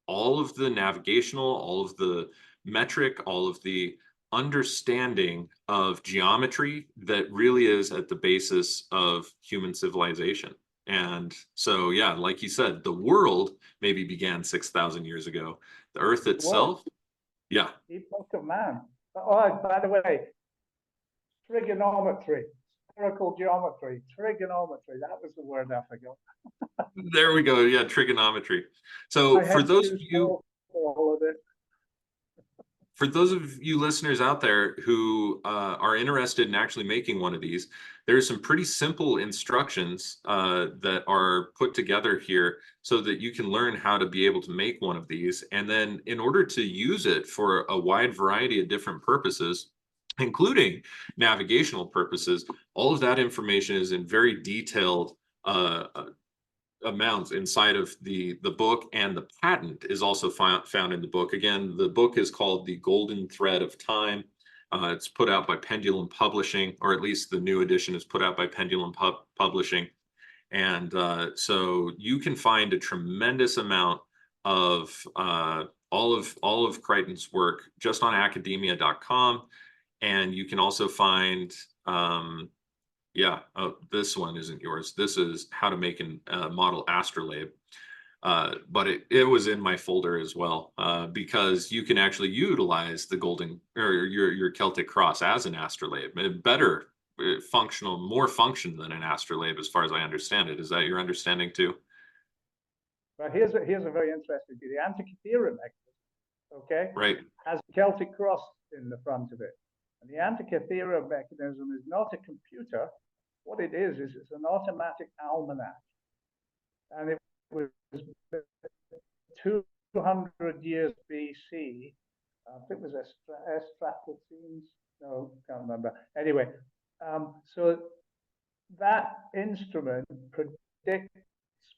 Speaker 1: all of the navigational, all of the metric, all of the understanding of geometry that really is at the basis of human civilization. And so, yeah, like you said, the world maybe began 6,000 years ago. The Earth itself,
Speaker 2: epoch of man. Oh, by the way, trigonometry, spherical geometry, trigonometry. That was the word I forgot.
Speaker 1: There we go. Yeah, trigonometry. So for those of you, for those of you listeners out there who are interested in actually making one of these, there's some pretty simple instructions that are put together here so that you can learn how to be able to make one of these. And then in order to use it for a wide variety of different purposes, including navigational purposes, all of that information is in very detailed amounts inside of the book, and the patent is also found in the book. Again, the book is called The Golden Thread of Time. It's put out by Pendulum Publishing, or at least the new edition is put out by Pendulum Publishing. And so you can find a tremendous amount of all of Crichton's work just on academia.com. And you can also find this one isn't yours. This is how to make a model astrolabe. But it was in my folder as well, because you can actually utilize the golden, or your Celtic Cross as an astrolabe. Better functional, more function than an astrolabe, as far as I understand it. Is that your understanding too?
Speaker 2: But here's a very interesting thing. The Antikythera mechanism okay?
Speaker 1: Right.
Speaker 2: Has a Celtic cross in the front of it. And the Antikythera mechanism is not a computer. What it is it's an automatic almanac. And it was 200 years BC. I think it was Estrapotines. No, can't remember. Anyway, so that instrument predicts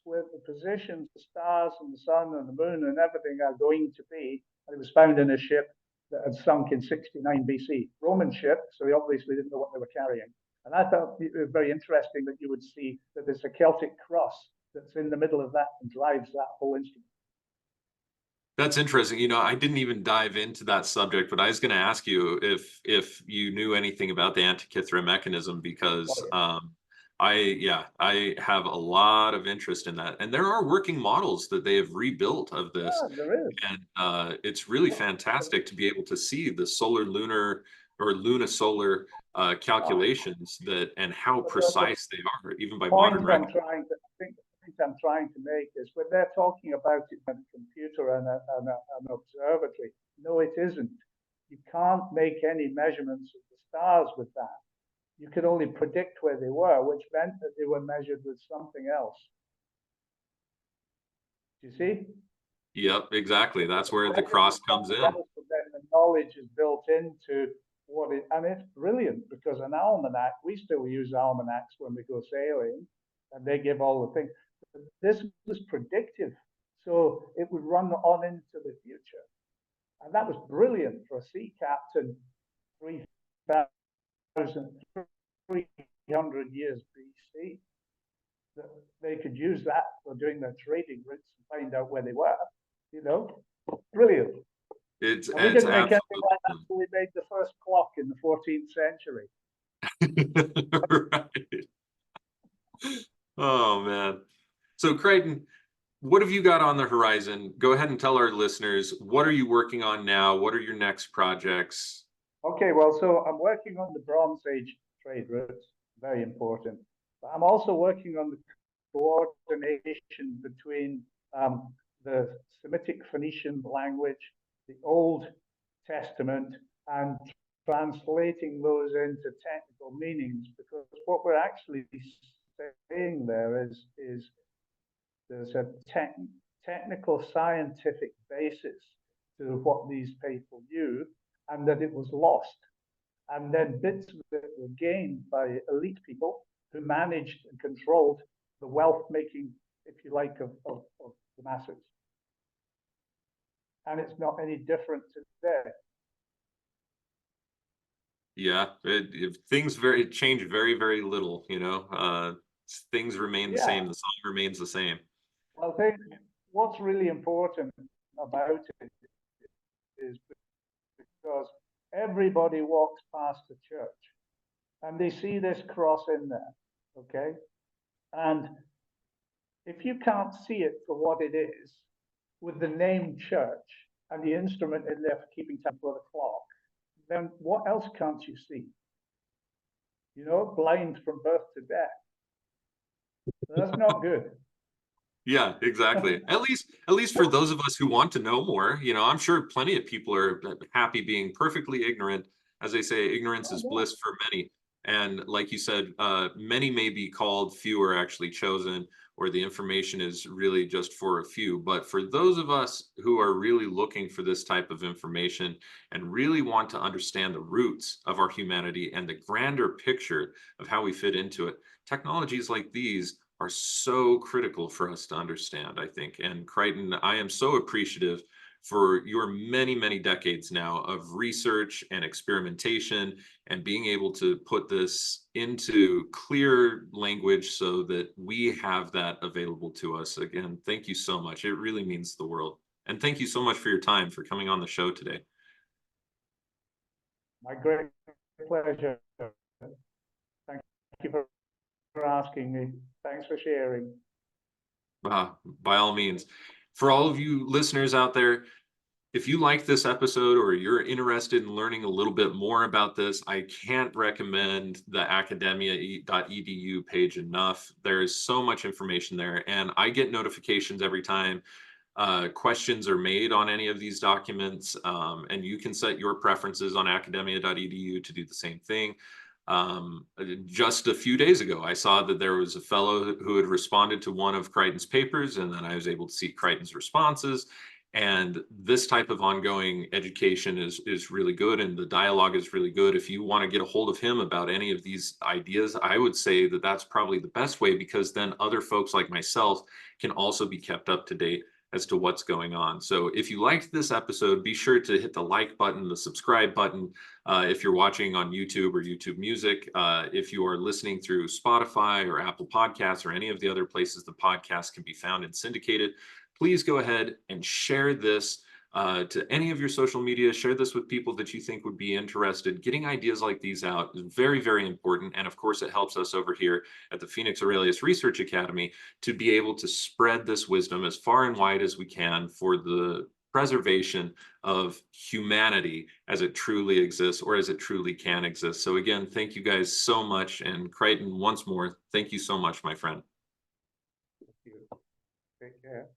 Speaker 2: where the positions, the stars and the sun and the moon and everything are going to be. And it was found in a ship that had sunk in 69 BC. Roman ship, so they obviously didn't know what they were carrying. And I thought it was very interesting that you would see that there's a Celtic cross that's in the middle of that and drives that whole instrument.
Speaker 1: That's interesting. You know, I didn't even dive into that subject, but I was going to ask you if you knew anything about the Antikythera mechanism, because I have a lot of interest in that, and there are working models that they have rebuilt of this.
Speaker 2: Yeah, there is.
Speaker 1: And it's really fantastic to be able to see the solar lunar or lunisolar calculations that and how precise they are, even by modern records.
Speaker 2: I think I'm trying to make is when they're talking about it on a computer and an observatory. No, it isn't. You can't make any measurements of the stars with that. You could only predict where they were, which meant that they were measured with something else. Do you see?
Speaker 1: Yep, exactly. That's where the cross comes in.
Speaker 2: Then the knowledge is built into what it, and it's brilliant because an almanac, we still use almanacs when we go sailing, and they give all the things. But this was predictive, so it would run on into the future, and that was brilliant for a sea captain 300 years BC. That they could use that for doing their trading routes and find out where they were. You know, brilliant. We didn't make anything like that until we made the first clock in the 14th century.
Speaker 1: Right. Oh man. So Crichton, what have you got on the horizon? Go ahead and tell our listeners, what are you working on now? What are your next projects?
Speaker 2: Okay, well, so I'm working on the Bronze Age trade routes, very important. But I'm also working on the coordination between the Semitic Phoenician language, the Old Testament, and translating those into technical meanings, because what we're actually saying there is there's a technical scientific basis to what these people knew, and that it was lost. And then bits of it were gained by elite people who managed and controlled the wealth making, if you like, of the masses. And it's not any different today.
Speaker 1: Yeah, things change very, very little, you know. Things remain the same. The song remains the same.
Speaker 2: Well, I think what's really important about it is because everybody walks past the church and they see this cross in there, okay? And if you can't see it for what it is, with the name church and the instrument in there for keeping time for the clock, then what else can't you see? You know, blind from birth to death. That's not good.
Speaker 1: Yeah, exactly. At least for those of us who want to know more, you know, I'm sure plenty of people are happy being perfectly ignorant. As they say, ignorance is bliss for many. And like you said, many may be called, few are actually chosen, or the information is really just for a few. But for those of us who are really looking for this type of information and really want to understand the roots of our humanity and the grander picture of how we fit into it, technologies like these are so critical for us to understand, I think. And Crichton, I am so appreciative for your many, many decades now of research and experimentation and being able to put this into clear language so that we have that available to us. Again, thank you so much. It really means the world. And thank you so much for your time, for coming on the show today.
Speaker 2: My great pleasure. Thank you for asking me. Thanks for sharing.
Speaker 1: By all means. For all of you listeners out there, if you like this episode or you're interested in learning a little bit more about this, I can't recommend the academia.edu page enough. There is so much information there, and I get notifications every time questions are made on any of these documents, and you can set your preferences on academia.edu to do the same thing. Just a few days ago, I saw that there was a fellow who had responded to one of Crichton's papers, and then I was able to see Crichton's responses. And this type of ongoing education is really good, and the dialogue is really good. If you want to get a hold of him about any of these ideas, I would say that that's probably the best way, because then other folks like myself can also be kept up to date as to what's going on. So if you liked this episode, be sure to hit the like button, the subscribe button. If you're watching on YouTube or YouTube Music, if you are listening through Spotify or Apple Podcasts or any of the other places the podcast can be found and syndicated, please go ahead and share this to any of your social media. Share this with people that you think would be interested. Getting ideas like these out is very, very important. And of course, it helps us over here at the Phoenix Aurelius Research Academy to be able to spread this wisdom as far and wide as we can for the preservation of humanity as it truly exists, or as it truly can exist. So again, thank you guys so much. And Crichton, once more, thank you so much, my friend.
Speaker 2: Thank you. Take care.